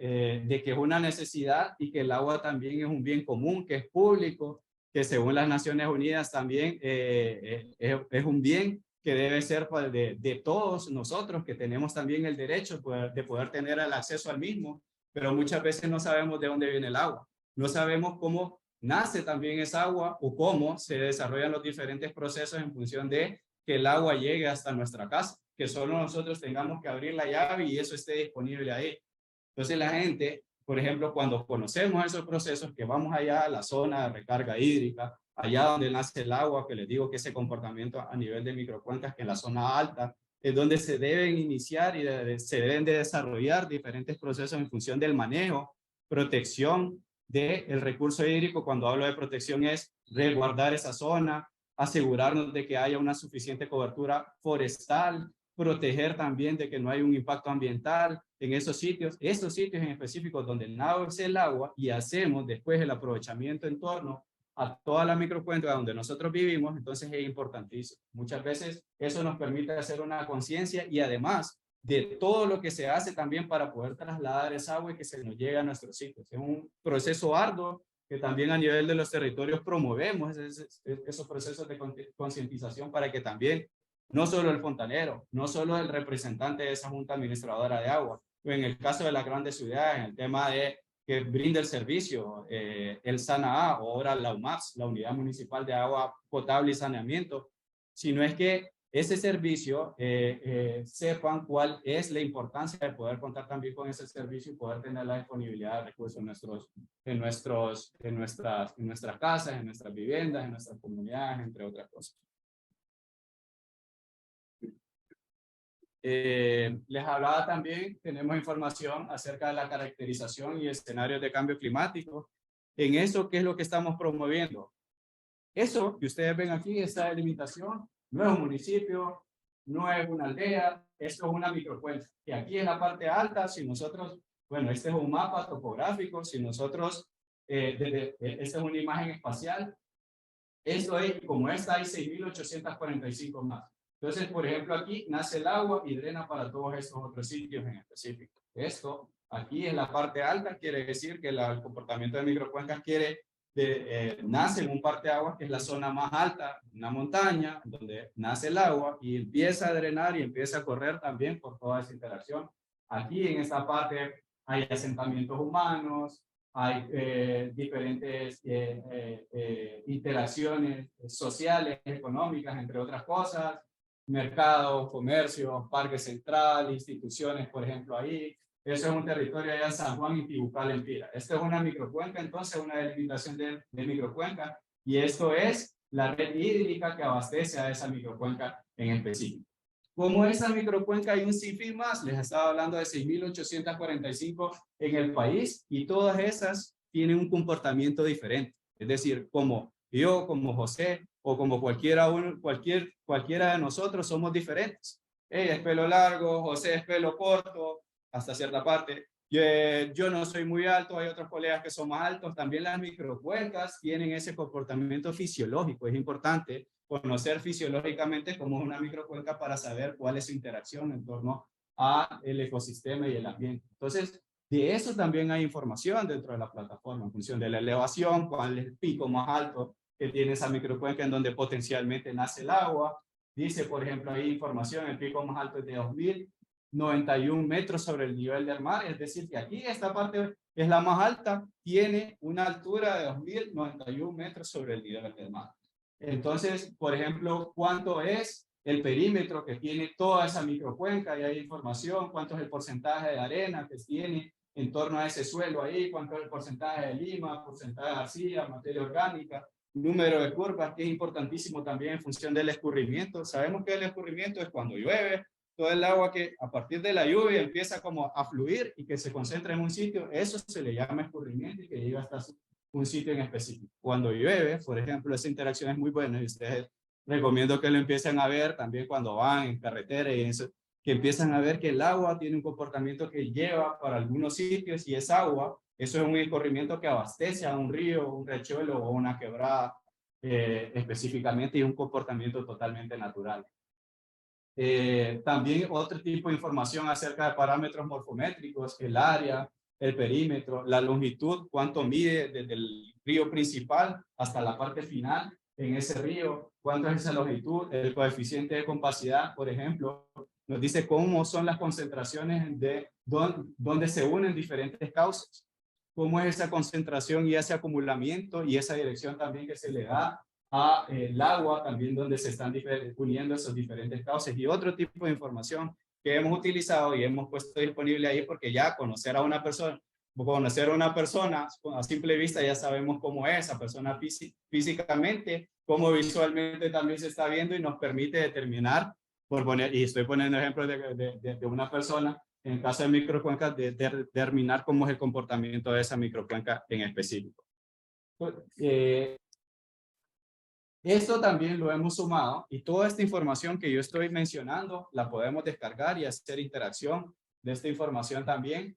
S2: que es una necesidad y que el agua también es un bien común, que es público, que según las Naciones Unidas también es un bien que debe ser de todos nosotros, que tenemos también el derecho de poder tener el acceso al mismo, pero muchas veces no sabemos de dónde viene el agua. No sabemos cómo nace también esa agua o cómo se desarrollan los diferentes procesos en función de que el agua llegue hasta nuestra casa, que solo nosotros tengamos que abrir la llave y eso esté disponible ahí. Entonces la gente, por ejemplo, cuando conocemos esos procesos, que vamos allá a la zona de recarga hídrica, allá donde nace el agua, que les digo que ese comportamiento a nivel de microcuencas, que en la zona alta, es donde se deben iniciar y se deben de desarrollar diferentes procesos en función del manejo, protección del recurso hídrico. Cuando hablo de protección es resguardar esa zona, asegurarnos de que haya una suficiente cobertura forestal, proteger también de que no haya un impacto ambiental en esos sitios en específicos donde nace el agua y hacemos después el aprovechamiento en torno a toda la microcuenca donde nosotros vivimos, entonces es importantísimo. Muchas veces eso nos permite hacer una conciencia y además de todo lo que se hace también para poder trasladar esa agua y que se nos llegue a nuestros sitios. Es un proceso arduo que también a nivel de los territorios promovemos esos procesos de concientización para que también no solo el fontanero, no solo el representante de esa junta administradora de agua, o en el caso de las grandes ciudades, en el tema de que brinda el servicio, el SANAA o ahora la UMAPS, la Unidad Municipal de Agua Potable y Saneamiento, sino es que ese servicio sepan cuál es la importancia de poder contar también con ese servicio y poder tener la disponibilidad de recursos en nuestras casas, en nuestras viviendas, en nuestras comunidades, entre otras cosas. Les hablaba también, tenemos información acerca de la caracterización y escenarios de cambio climático. En eso, ¿qué es lo que estamos promoviendo? Eso que ustedes ven aquí, esta delimitación, no es un municipio, no es una aldea, esto es una microcuenca. Y aquí en la parte alta, si nosotros, bueno, este es un mapa topográfico, si nosotros, esta es una imagen espacial, esto es, como esta hay 6.845 más. Entonces, por ejemplo, aquí nace el agua y drena para todos estos otros sitios en específico. Esto aquí es la parte alta, quiere decir que el comportamiento de microcuencas nace en un parteaguas que es la zona más alta, una montaña, donde nace el agua y empieza a drenar y empieza a correr también por toda esa interacción. Aquí en esta parte hay asentamientos humanos, hay diferentes interacciones sociales, económicas, entre otras cosas, mercados, comercios, parque central, instituciones, por ejemplo, ahí. Eso es un territorio allá en San Juan y Tibucal, en Pira. Esto es una microcuenca, entonces, una delimitación de microcuenca, y esto es la red hídrica que abastece a esa microcuenca en específico. Como esa microcuenca hay un sinfín más, les estaba hablando de 6.845 en el país, y todas esas tienen un comportamiento diferente. Es decir, como yo, como José, o como cualquiera de nosotros somos diferentes. Ella es pelo largo, José es pelo corto, hasta cierta parte. Yo no soy muy alto, hay otros colegas que son más altos. También las microcuencas tienen ese comportamiento fisiológico. Es importante conocer fisiológicamente cómo es una microcuenca para saber cuál es su interacción en torno a el ecosistema y el ambiente. Entonces, de eso también hay información dentro de la plataforma, en función de la elevación, cuál es el pico más alto que tiene esa microcuenca en donde potencialmente nace el agua. Dice, por ejemplo, ahí información, el pico más alto es de 2.091 metros sobre el nivel del mar, es decir, que aquí esta parte es la más alta, tiene una altura de 2.091 metros sobre el nivel del mar. Entonces, por ejemplo, ¿cuánto es el perímetro que tiene toda esa microcuenca? Y hay información, cuánto es el porcentaje de arena que tiene en torno a ese suelo ahí, cuánto es el porcentaje de lima, porcentaje de arcilla, materia orgánica, número de curvas, que es importantísimo también en función del escurrimiento. Sabemos que el escurrimiento es cuando llueve, todo el agua que a partir de la lluvia empieza como a fluir y que se concentra en un sitio, eso se le llama escurrimiento y que llega hasta un sitio en específico. Cuando llueve, por ejemplo, esa interacción es muy buena y ustedes recomiendo que lo empiecen a ver también cuando van en carretera y eso, que empiezan a ver que el agua tiene un comportamiento que lleva para algunos sitios y es agua, eso es un escurrimiento que abastece a un río, un riachuelo o una quebrada específicamente y un comportamiento totalmente natural. También otro tipo de información acerca de parámetros morfométricos, el área, el perímetro, la longitud, cuánto mide desde el río principal hasta la parte final en ese río, cuánto es esa longitud, el coeficiente de compacidad, por ejemplo, nos dice cómo son las concentraciones de dónde se unen diferentes cauces, cómo es esa concentración y ese acumulamiento y esa dirección también que se le da a el agua, también donde se están uniendo esos diferentes cauces y otro tipo de información que hemos utilizado y hemos puesto disponible ahí porque ya conocer a una persona a simple vista ya sabemos cómo es esa persona físicamente, cómo visualmente también se está viendo y nos permite determinar, y estoy poniendo ejemplos de una persona, en el caso de microcuencas, de determinar cómo es el comportamiento de esa microcuenca en específico. Esto también lo hemos sumado y toda esta información que yo estoy mencionando la podemos descargar y hacer interacción de esta información también.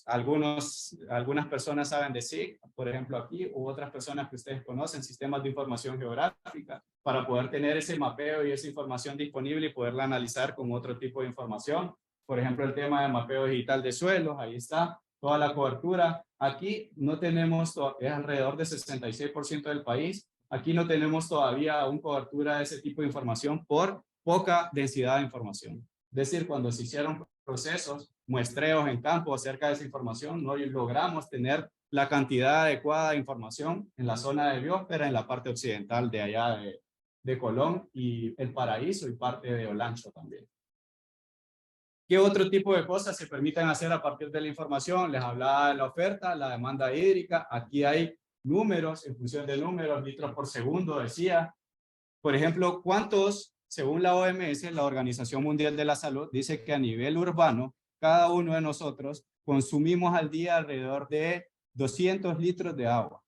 S2: Algunas personas saben de SIG, por ejemplo aquí, u otras personas que ustedes conocen, sistemas de información geográfica, para poder tener ese mapeo y esa información disponible y poderla analizar con otro tipo de información. Por ejemplo, el tema de mapeo digital de suelos, ahí está, toda la cobertura. Aquí no tenemos, es alrededor de 66% del país. Aquí no tenemos todavía aún cobertura de ese tipo de información por poca densidad de información. Es decir, cuando se hicieron procesos, muestreos en campo acerca de esa información, no logramos tener la cantidad adecuada de información en la zona de biosfera, en la parte occidental de allá de Colón y El Paraíso y parte de Olancho también. ¿Qué otro tipo de cosas se permiten hacer a partir de la información? Les hablaba de la oferta, la demanda hídrica. Aquí hay números, en función de números, litros por segundo, decía. Por ejemplo, ¿cuántos, según la OMS, la Organización Mundial de la Salud, dice que a nivel urbano, cada uno de nosotros consumimos al día alrededor de 200 litros de agua?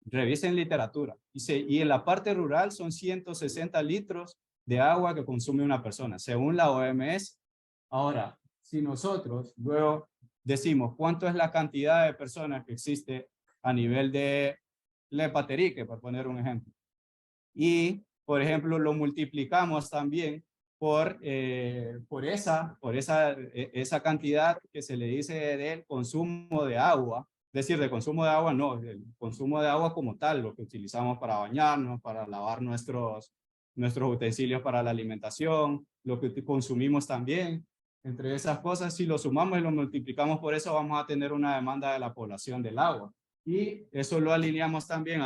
S2: Revisen literatura. Y en la parte rural son 160 litros de agua que consume una persona, según la OMS. Ahora, si nosotros luego decimos cuánto es la cantidad de personas que existe a nivel de Lepatérique, por poner un ejemplo, y por ejemplo, lo multiplicamos también por esa cantidad que se le dice del consumo de agua, es decir, de consumo de agua, no, el consumo de agua como tal, lo que utilizamos para bañarnos, para lavar nuestros utensilios para la alimentación, lo que consumimos también. Entre esas cosas, si lo sumamos y lo multiplicamos por eso, vamos a tener una demanda de la población del agua. Y eso lo alineamos también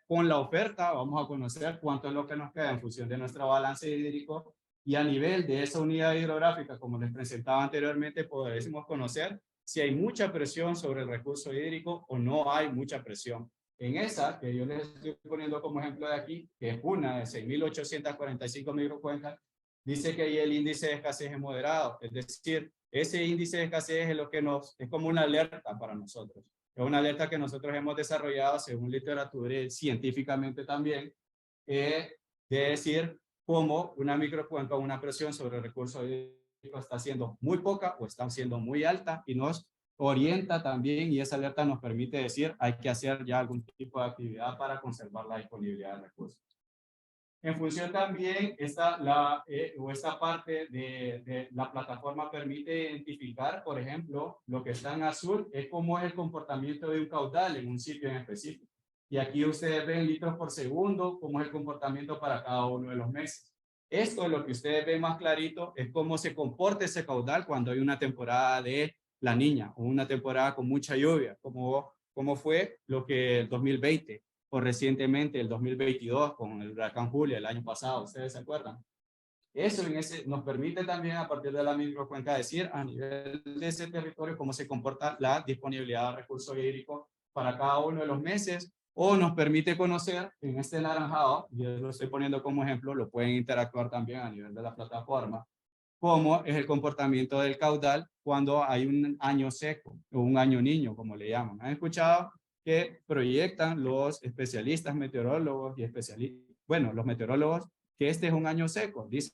S2: con la oferta, vamos a conocer cuánto es lo que nos queda en función de nuestro balance hídrico, y a nivel de esa unidad hidrográfica, como les presentaba anteriormente, podremos conocer si hay mucha presión sobre el recurso hídrico o no hay mucha presión. En esa, que yo les estoy poniendo como ejemplo de aquí, que es una de 6.845 microcuencas, dice que ahí el índice de escasez es moderado, es decir, ese índice de escasez es lo que es como una alerta para nosotros. Es una alerta que nosotros hemos desarrollado según literatura y científicamente también, de decir cómo una microcuenca o una presión sobre el recurso hídrico está siendo muy poca o está siendo muy alta, y nos orienta también, y esa alerta nos permite decir hay que hacer ya algún tipo de actividad para conservar la disponibilidad de recursos. En función también, esta parte de la plataforma permite identificar, por ejemplo, lo que está en azul es cómo es el comportamiento de un caudal en un sitio en específico. Y aquí ustedes ven litros por segundo, cómo es el comportamiento para cada uno de los meses. Esto, lo que ustedes ven más clarito, es cómo se comporta ese caudal cuando hay una temporada de la niña o una temporada con mucha lluvia, como fue lo que el 2020 o recientemente el 2022 con el huracán Julia el año pasado, ¿ustedes se acuerdan? Eso nos permite también a partir de la microcuenca decir a nivel de ese territorio cómo se comporta la disponibilidad de recursos hídricos para cada uno de los meses, o nos permite conocer en este naranjado, yo lo estoy poniendo como ejemplo, lo pueden interactuar también a nivel de la plataforma, cómo es el comportamiento del caudal cuando hay un año seco o un año niño, como le llaman. ¿Han escuchado que proyectan los especialistas meteorólogos y los meteorólogos, que este es un año seco? Dicen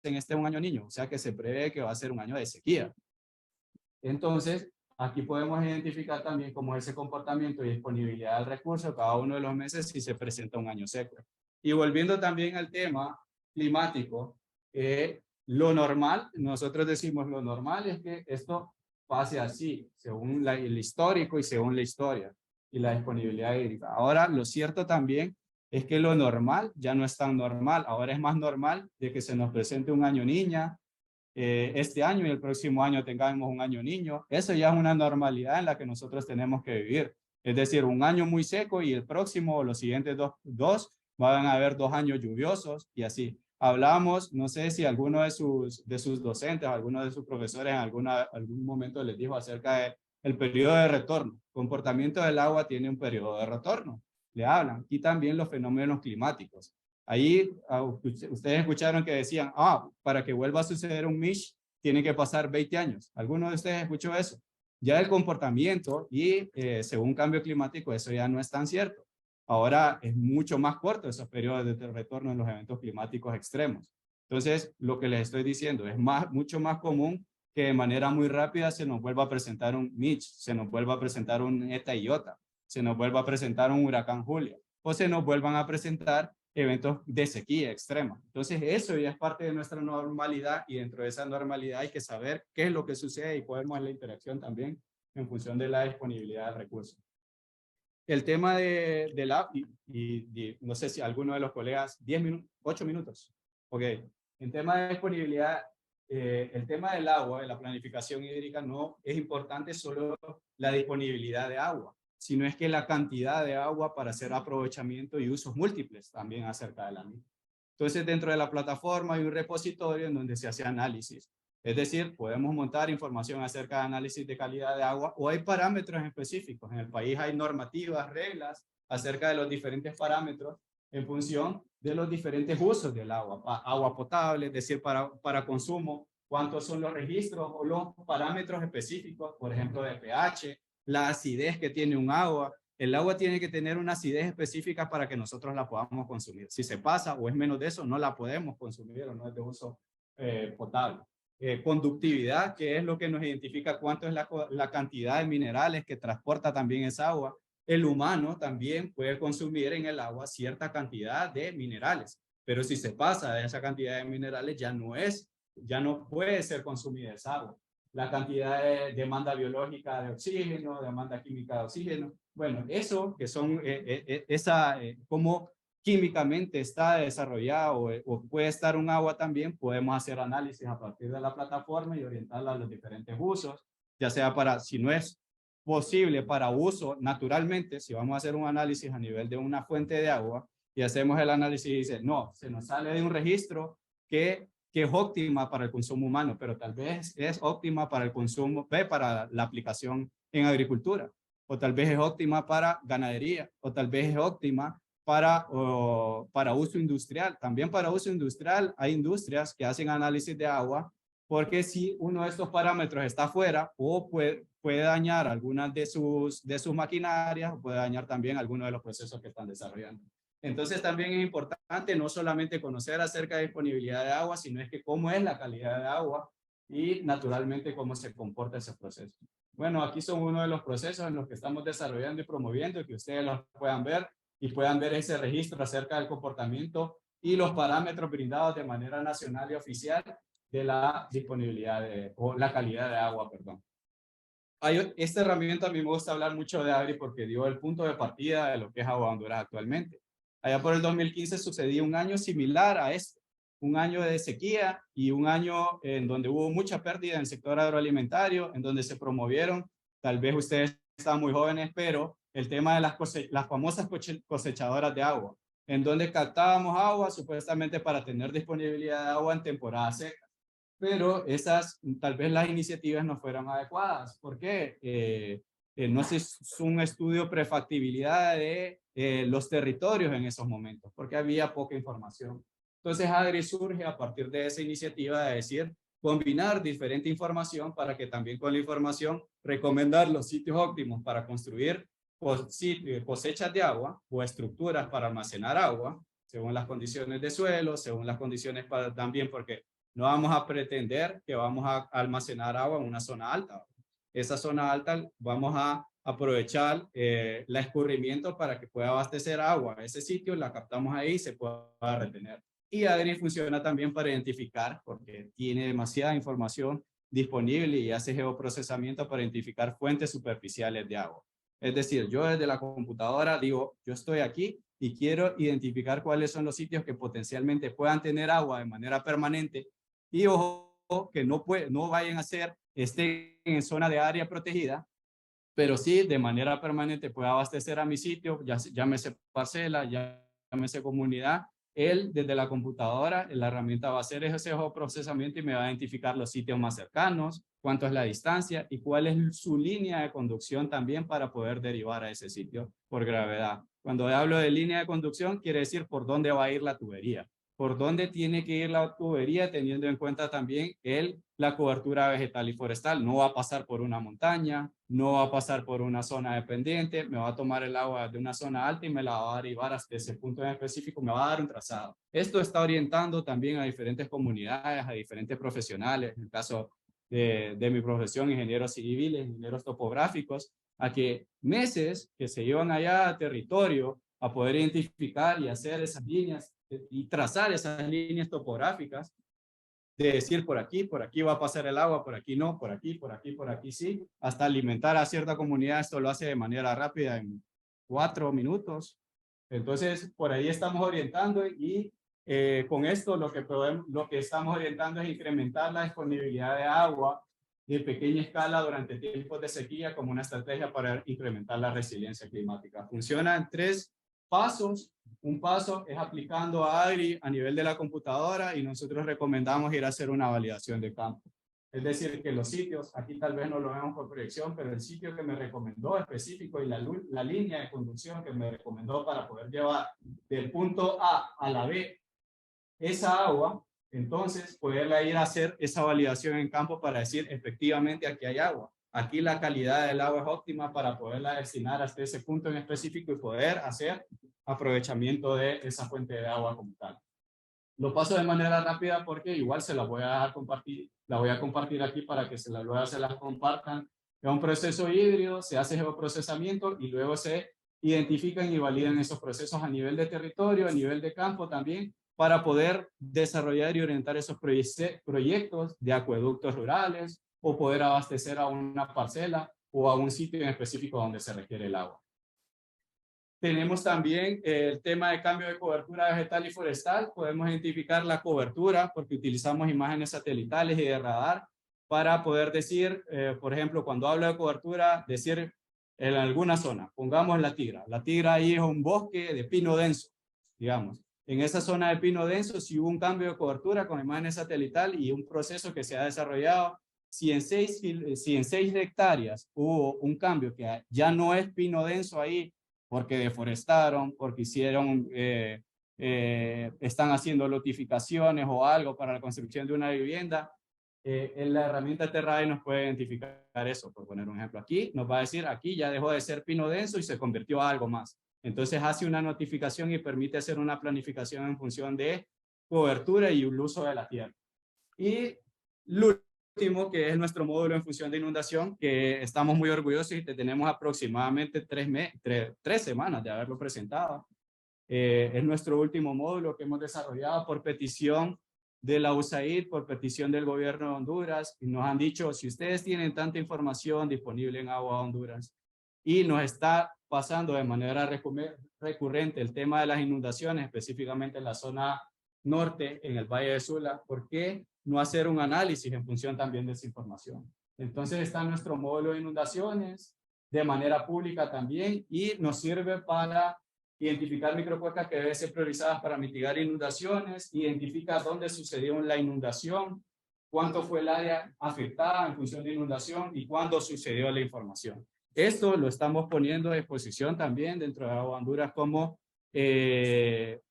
S2: este es un año niño, o sea que se prevé que va a ser un año de sequía. Entonces, aquí podemos identificar también cómo es ese comportamiento y disponibilidad del recurso cada uno de los meses si se presenta un año seco. Y volviendo también al tema climático, lo normal, nosotros decimos lo normal es que esto pase así, según el histórico y según la historia y la disponibilidad hídrica. Ahora, lo cierto también es que lo normal ya no es tan normal. Ahora es más normal de que se nos presente un año niña, este año y el próximo año tengamos un año niño. Eso ya es una normalidad en la que nosotros tenemos que vivir. Es decir, un año muy seco y el próximo o los siguientes dos van a haber 2 años lluviosos y así. Hablamos, no sé si alguno de sus docentes, alguno de sus profesores en algún momento les dijo acerca del periodo de retorno. El comportamiento del agua tiene un periodo de retorno, le hablan. Y también los fenómenos climáticos. Ahí ustedes escucharon que decían, para que vuelva a suceder un Mish, tiene que pasar 20 años. ¿Alguno de ustedes escuchó eso? Ya el comportamiento y según cambio climático, eso ya no es tan cierto. Ahora es mucho más corto esos periodos de retorno en los eventos climáticos extremos. Entonces, lo que les estoy diciendo es mucho más común que de manera muy rápida se nos vuelva a presentar un Mitch, se nos vuelva a presentar un Eta y Iota, se nos vuelva a presentar un huracán Julia, o se nos vuelvan a presentar eventos de sequía extrema. Entonces, eso ya es parte de nuestra normalidad, y dentro de esa normalidad hay que saber qué es lo que sucede y podemos la interacción también en función de la disponibilidad del recurso. El tema de la, no sé si alguno de los colegas, 10 minutos, 8 minutos. Ok, en tema de disponibilidad, el tema del agua, de la planificación hídrica, no es importante solo la disponibilidad de agua, sino es que la cantidad de agua para hacer aprovechamiento y usos múltiples también acerca de la misma. Entonces, dentro de la plataforma hay un repositorio en donde se hace análisis. Es decir, podemos montar información acerca de análisis de calidad de agua, o hay parámetros específicos. En el país hay normativas, reglas acerca de los diferentes parámetros en función de los diferentes usos del agua. Agua potable, es decir, para consumo, cuántos son los registros o los parámetros específicos, por ejemplo, de pH, la acidez que tiene un agua. El agua tiene que tener una acidez específica para que nosotros la podamos consumir. Si se pasa o es menos de eso, no la podemos consumir o no es de uso potable. Conductividad, que es lo que nos identifica cuánto es la cantidad de minerales que transporta también esa agua. El humano también puede consumir en el agua cierta cantidad de minerales. pero si se pasa de esa cantidad de minerales ya no puede ser consumida esa agua. La cantidad de demanda biológica de oxígeno, demanda química de oxígeno, bueno, eso que son cómo químicamente está desarrollado o puede estar un agua también, podemos hacer análisis a partir de la plataforma y orientarla a los diferentes usos, ya sea para, si no es posible para uso naturalmente, si vamos a hacer un análisis a nivel de una fuente de agua y hacemos el análisis y dice, no, se nos sale de un registro que es óptima para el consumo humano, pero tal vez es óptima para el consumo, para la aplicación en agricultura, o tal vez es óptima para ganadería, o tal vez es óptima para uso industrial. También para uso industrial hay industrias que hacen análisis de agua, porque si uno de estos parámetros está fuera o puede dañar algunas de sus maquinarias, o puede dañar también algunos de los procesos que están desarrollando. Entonces también es importante no solamente conocer acerca de disponibilidad de agua, sino es que cómo es la calidad de agua y naturalmente cómo se comporta ese proceso. Bueno, aquí son uno de los procesos en los que estamos desarrollando y promoviendo, que ustedes los puedan ver y puedan ver ese registro acerca del comportamiento y los parámetros brindados de manera nacional y oficial de la disponibilidad o la calidad de agua, perdón. Esta herramienta a mí me gusta hablar mucho de Agri porque dio el punto de partida de lo que es Agua Honduras actualmente. Allá por el 2015 sucedió un año similar a este, un año de sequía y un año en donde hubo mucha pérdida en el sector agroalimentario, en donde se promovieron, tal vez ustedes están muy jóvenes, pero el tema de las famosas cosechadoras de agua, en donde captábamos agua supuestamente para tener disponibilidad de agua en temporada seca. Pero tal vez las iniciativas no fueron adecuadas. ¿Por qué? No se hizo un estudio prefactibilidad de los territorios en esos momentos, porque había poca información. Entonces Agri surge a partir de esa iniciativa de decir, combinar diferente información para que también con la información recomendar los sitios óptimos para construir cosechas de agua o estructuras para almacenar agua, según las condiciones de suelo, según las condiciones también, porque no vamos a pretender que vamos a almacenar agua en una zona alta. Esa zona alta vamos a aprovechar el escurrimiento para que pueda abastecer agua a ese sitio, la captamos ahí y se pueda retener. Y Agri funciona también para identificar, porque tiene demasiada información disponible y hace geoprocesamiento para identificar fuentes superficiales de agua. Es decir, yo desde la computadora digo, yo estoy aquí y quiero identificar cuáles son los sitios que potencialmente puedan tener agua de manera permanente y ojo que no vayan a estén en zona de área protegida, pero sí de manera permanente pueda abastecer a mi sitio, llámese parcela, llámese comunidad. Él desde la computadora, la herramienta va a hacer ese procesamiento y me va a identificar los sitios más cercanos, cuánto es la distancia y cuál es su línea de conducción también para poder derivar a ese sitio por gravedad. Cuando hablo de línea de conducción, quiere decir por dónde va a ir la tubería, por dónde tiene que ir la tubería, teniendo en cuenta también la cobertura vegetal y forestal. No va a pasar por una montaña, no va a pasar por una zona de pendiente, me va a tomar el agua de una zona alta y me la va a derivar hasta ese punto en específico, me va a dar un trazado. Esto está orientando también a diferentes comunidades, a diferentes profesionales, en el caso de mi profesión, ingenieros civiles, ingenieros topográficos, a que meses que se llevan allá a territorio a poder identificar y hacer esas líneas y trazar esas líneas topográficas, de decir por aquí va a pasar el agua, por aquí no, por aquí sí, hasta alimentar a cierta comunidad. Esto lo hace de manera rápida en 4 minutos. Entonces, por ahí estamos orientando y con esto lo que estamos orientando es incrementar la disponibilidad de agua de pequeña escala durante tiempos de sequía como una estrategia para incrementar la resiliencia climática. Funciona en 3 pasos. Un paso es aplicando a Agri a nivel de la computadora y nosotros recomendamos ir a hacer una validación de campo. Es decir, que los sitios, aquí tal vez no lo vemos por proyección, pero el sitio que me recomendó específico y la línea de conducción que me recomendó para poder llevar del punto A a la B esa agua, entonces poderla ir a hacer esa validación en campo para decir efectivamente aquí hay agua. Aquí la calidad del agua es óptima para poderla destinar hasta ese punto en específico y poder hacer aprovechamiento de esa fuente de agua como tal. Lo paso de manera rápida porque igual se las voy a dejar compartir, la voy a compartir aquí para que luego se las compartan. Es un proceso híbrido, se hace geoprocesamiento y luego se identifican y validan esos procesos a nivel de territorio, a nivel de campo también, para poder desarrollar y orientar esos proyectos de acueductos rurales o poder abastecer a una parcela o a un sitio en específico donde se requiere el agua. Tenemos también el tema de cambio de cobertura vegetal y forestal. Podemos identificar la cobertura porque utilizamos imágenes satelitales y de radar para poder decir, por ejemplo, cuando hablo de cobertura, decir en alguna zona, pongamos la Tigra. La Tigra ahí es un bosque de pino denso, digamos. En esa zona de pino denso, si hubo un cambio de cobertura con imágenes satelital y un proceso que se ha desarrollado, si en 6 hectáreas hubo un cambio que ya no es pino denso ahí, porque deforestaron, porque hicieron, están haciendo lotificaciones o algo para la construcción de una vivienda, en la herramienta Terrae nos puede identificar eso. Por poner un ejemplo, aquí nos va a decir, aquí ya dejó de ser pino denso y se convirtió a algo más. Entonces hace una notificación y permite hacer una planificación en función de cobertura y el uso de la tierra. Y lo último, que es nuestro módulo en función de inundación, que estamos muy orgullosos y tenemos aproximadamente 3 semanas de haberlo presentado. Es nuestro último módulo que hemos desarrollado por petición de la USAID, por petición del gobierno de Honduras, y nos han dicho, si ustedes tienen tanta información disponible en Agua Honduras y nos está pasando de manera recurrente el tema de las inundaciones, específicamente en la zona norte, en el Valle de Sula, ¿por qué no hacer un análisis en función también de esa información? Entonces está nuestro módulo de inundaciones de manera pública también y nos sirve para identificar microcuencas que deben ser priorizadas para mitigar inundaciones, identifica dónde sucedió la inundación, cuánto fue el área afectada en función de inundación y cuándo sucedió la información. Esto lo estamos poniendo a disposición también dentro de Agua Honduras como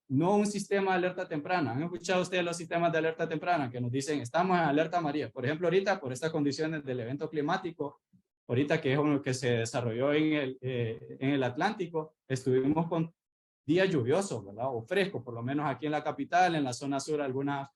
S2: no un sistema de alerta temprana. ¿Han escuchado ustedes los sistemas de alerta temprana que nos dicen estamos en alerta amarilla? Por ejemplo, ahorita por estas condiciones del evento climático, ahorita que es uno que se desarrolló en el Atlántico, estuvimos con días lluviosos, ¿verdad? O frescos, por lo menos aquí en la capital, en la zona sur, algunas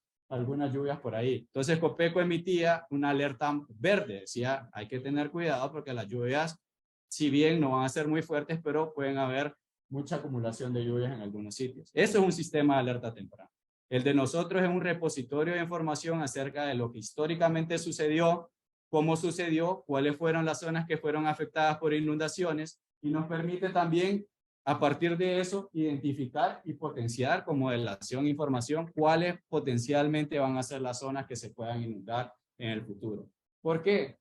S2: lluvias por ahí. Entonces, Copeco emitía una alerta verde, decía, hay que tener cuidado porque las lluvias, si bien no van a ser muy fuertes, pero pueden haber mucha acumulación de lluvias en algunos sitios. Eso es un sistema de alerta temprana. El de nosotros es un repositorio de información acerca de lo que históricamente sucedió, cómo sucedió, cuáles fueron las zonas que fueron afectadas por inundaciones y nos permite también, a partir de eso, identificar y potenciar como modelación e información cuáles potencialmente van a ser las zonas que se puedan inundar en el futuro. ¿Por qué?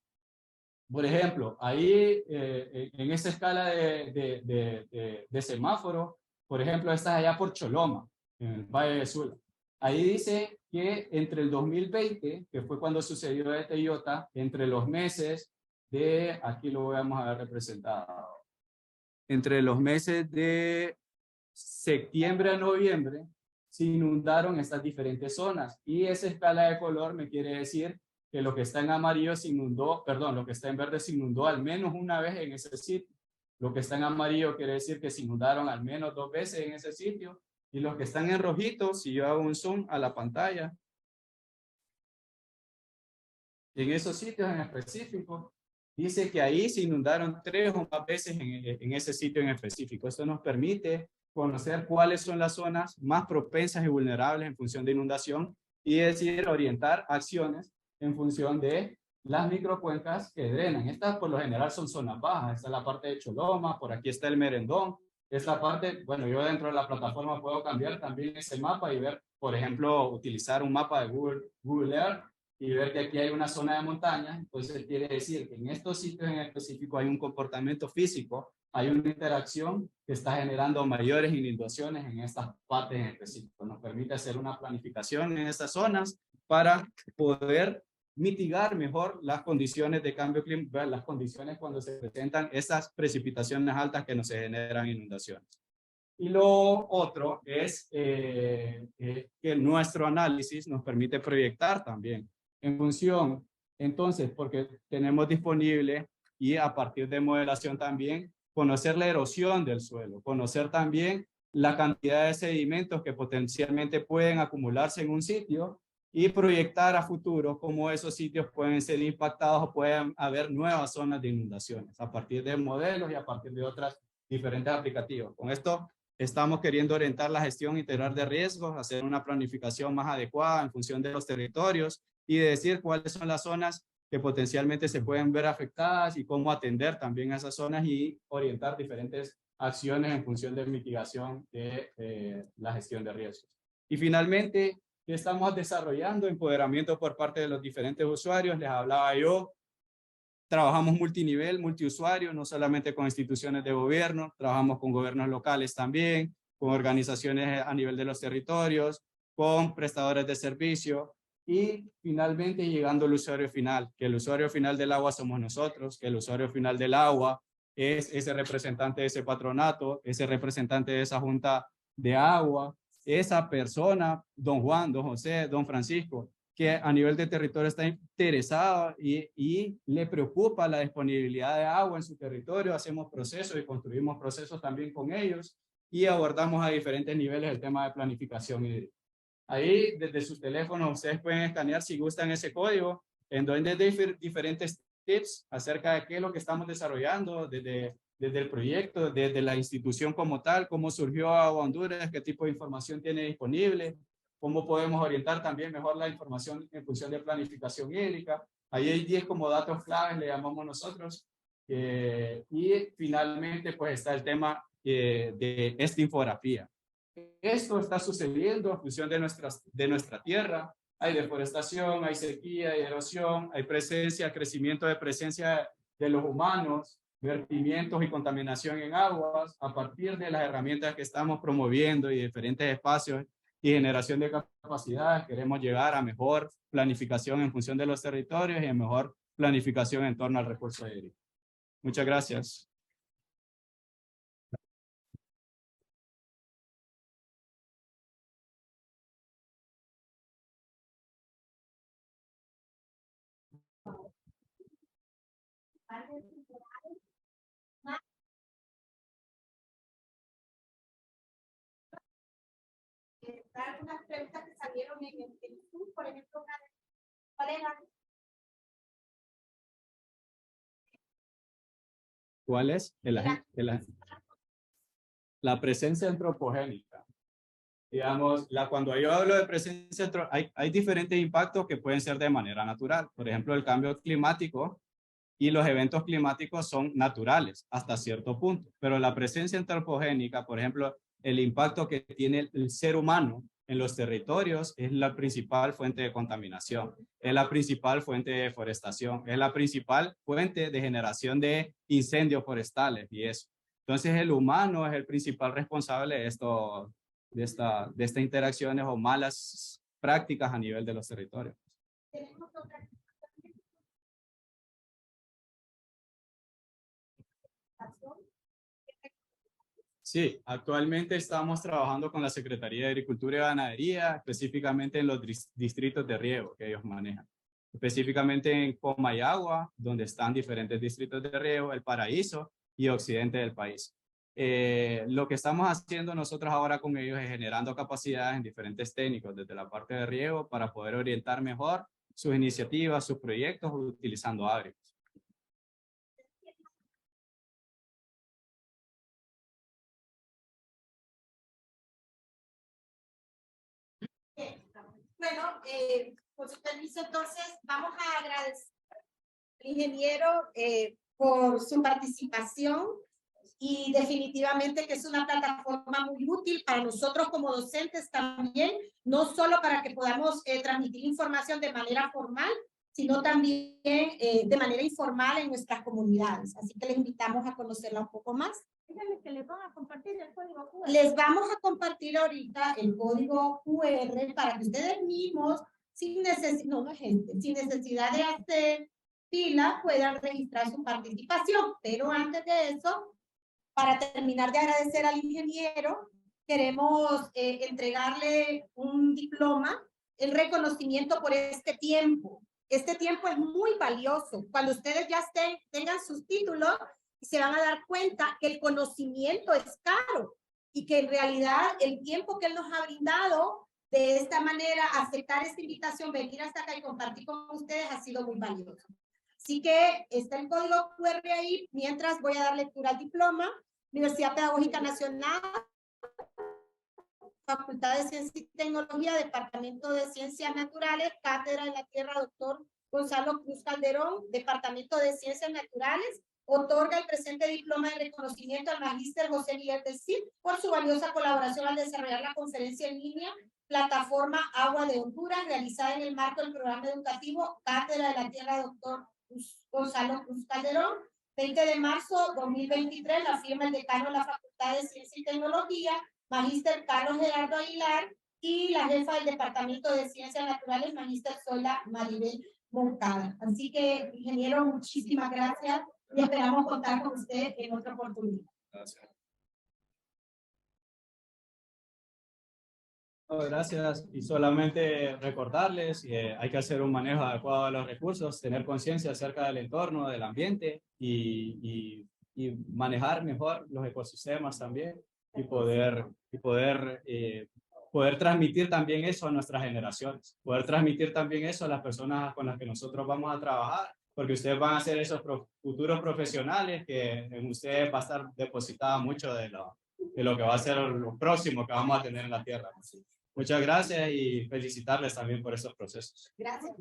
S2: Por ejemplo, ahí en esa escala de semáforo, por ejemplo, esta allá por Choloma, en el Valle de Sula. Ahí dice que entre el 2020, que fue cuando sucedió este iota, entre los meses de, aquí lo vamos a ver representado, entre los meses de septiembre a noviembre, se inundaron estas diferentes zonas. Y esa escala de color me quiere decir que lo que está en amarillo se inundó, perdón, lo que está en verde se inundó al menos una vez en ese sitio. Lo que está en amarillo quiere decir que se inundaron al menos 2 veces en ese sitio. Y los que están en rojito, si yo hago un zoom a la pantalla, en esos sitios en específico, dice que ahí se inundaron 3 o más veces en ese sitio en específico. Esto nos permite conocer cuáles son las zonas más propensas y vulnerables en función de inundación y decir, orientar acciones en función de las microcuencas que drenan. Estas por lo general son zonas bajas. Esta es la parte de Choloma, por aquí está el Merendón. Esta parte, bueno, yo dentro de la plataforma puedo cambiar también ese mapa y ver, por ejemplo, utilizar un mapa de Google Earth y ver que aquí hay una zona de montaña. Entonces quiere decir que en estos sitios en específico hay un comportamiento físico, hay una interacción que está generando mayores inundaciones en estas partes en específico. Nos permite hacer una planificación en estas zonas para poder mitigar mejor las condiciones de cambio climático, las condiciones cuando se presentan esas precipitaciones altas que nos generan inundaciones. Y lo otro es que nuestro análisis nos permite proyectar también en función, entonces, porque tenemos disponible y a partir de modelación también, conocer la erosión del suelo, conocer también la cantidad de sedimentos que potencialmente pueden acumularse en un sitio y proyectar a futuro cómo esos sitios pueden ser impactados o pueden haber nuevas zonas de inundaciones a partir de modelos y a partir de otras diferentes aplicativos. Con esto Estamos queriendo orientar la gestión integral de riesgos, hacer una planificación más adecuada en función de los territorios y de decir cuáles son las zonas que potencialmente se pueden ver afectadas y cómo atender también a esas zonas y orientar diferentes acciones en función de mitigación de la gestión de riesgos. Y finalmente, estamos desarrollando empoderamiento por parte de los diferentes usuarios. Les hablaba yo, trabajamos multinivel, multiusuario, no solamente con instituciones de gobierno, trabajamos con gobiernos locales también, con organizaciones a nivel de los territorios, con prestadores de servicio y finalmente llegando al usuario final, que el usuario final del agua somos nosotros, que el usuario final del agua es ese representante de ese patronato, ese representante de esa junta de agua, esa persona, don Juan, don José, don Francisco, que a nivel de territorio está interesado y le preocupa la disponibilidad de agua en su territorio. Hacemos procesos y construimos procesos también con ellos y abordamos a diferentes niveles el tema de planificación hídrica. Ahí, desde sus teléfonos, ustedes pueden escanear si gustan ese código, en donde hay diferentes tips acerca de qué es lo que estamos desarrollando desde el proyecto, desde la institución como tal, cómo surgió Agua Honduras, qué tipo de información tiene disponible, cómo podemos orientar también mejor la información en función de planificación hídrica. Ahí hay 10 como datos claves, le llamamos nosotros. Y finalmente, pues está el tema de esta infografía. Esto está sucediendo en función de nuestra tierra. Hay deforestación, hay sequía, hay erosión, hay presencia, crecimiento de presencia de los humanos, vertimientos y contaminación en aguas. A partir de las herramientas que estamos promoviendo y diferentes espacios y generación de capacidades, queremos llegar a mejor planificación en función de los territorios y a mejor planificación en torno al recurso hídrico. Muchas gracias.
S1: Algunas preguntas que salieron en el Zoom, por ejemplo, ¿cuál era?
S2: ¿Cuál es? La presencia antropogénica. Digamos, cuando yo hablo de presencia, hay diferentes impactos que pueden ser de manera natural. Por ejemplo, el cambio climático y los eventos climáticos son naturales hasta cierto punto. Pero la presencia antropogénica, por ejemplo, el impacto que tiene el ser humano en los territorios es la principal fuente de contaminación, es la principal fuente de deforestación, es la principal fuente de generación de incendios forestales y eso. Entonces el humano es el principal responsable de esto, de estas interacciones o malas prácticas a nivel de los territorios. Sí, actualmente estamos trabajando con la Secretaría de Agricultura y Ganadería, específicamente en los distritos de riego que ellos manejan. Específicamente en Comayagua, donde están diferentes distritos de riego, El Paraíso y occidente del país. Lo que estamos haciendo nosotros ahora con ellos es generando capacidades en diferentes técnicos desde la parte de riego para poder orientar mejor sus iniciativas, sus proyectos utilizando Agri.
S1: Bueno, con su permiso, entonces vamos a agradecer al ingeniero por su participación y definitivamente que es una plataforma muy útil para nosotros como docentes también, no solo para que podamos transmitir información de manera formal, sino también de manera informal en nuestras comunidades. Así que les invitamos a conocerla un poco más.
S3: Díganle que les van a compartir el código QR.
S1: Les vamos a compartir ahorita el código QR para que ustedes mismos, sin necesidad de hacer fila, puedan registrar su participación. Pero antes de eso, para terminar de agradecer al ingeniero, queremos entregarle un diploma, el reconocimiento por este tiempo. Este tiempo es muy valioso. Cuando ustedes ya tengan sus títulos, se van a dar cuenta que el conocimiento es caro y que en realidad el tiempo que él nos ha brindado de esta manera, aceptar esta invitación, venir hasta acá y compartir con ustedes ha sido muy valioso. Así que está el código QR ahí. Mientras voy a dar lectura al diploma. Universidad Pedagógica Nacional, Facultad de Ciencia y Tecnología, Departamento de Ciencias Naturales, Cátedra de la Tierra, doctor Gonzalo Cruz Calderón, Departamento de Ciencias Naturales, otorga el presente diploma de reconocimiento al magíster José Miguel del Cid por su valiosa colaboración al desarrollar la conferencia en línea Plataforma Agua de Honduras, realizada en el marco del programa educativo Cátedra de la Tierra, doctor Gonzalo Cruz Calderón. 20 de marzo 2023, la firma el decano de la Facultad de Ciencia y Tecnología, magíster Carlos Gerardo Aguilar, y la jefa del Departamento de Ciencias Naturales, magíster Zoila Maribel Moncada. Así que, ingeniero, muchísimas gracias y esperamos contar con usted en otra oportunidad.
S2: Gracias. Gracias, y solamente recordarles que hay que hacer un manejo adecuado de los recursos, tener conciencia acerca del entorno, del ambiente y manejar mejor los ecosistemas también y poder transmitir también eso a nuestras generaciones, poder transmitir también eso a las personas con las que nosotros vamos a trabajar, porque ustedes van a ser esos futuros profesionales que en ustedes va a estar depositada mucho de lo que va a ser lo próximo que vamos a tener en la Tierra. Muchas gracias y felicitarles también por esos procesos.
S1: Gracias.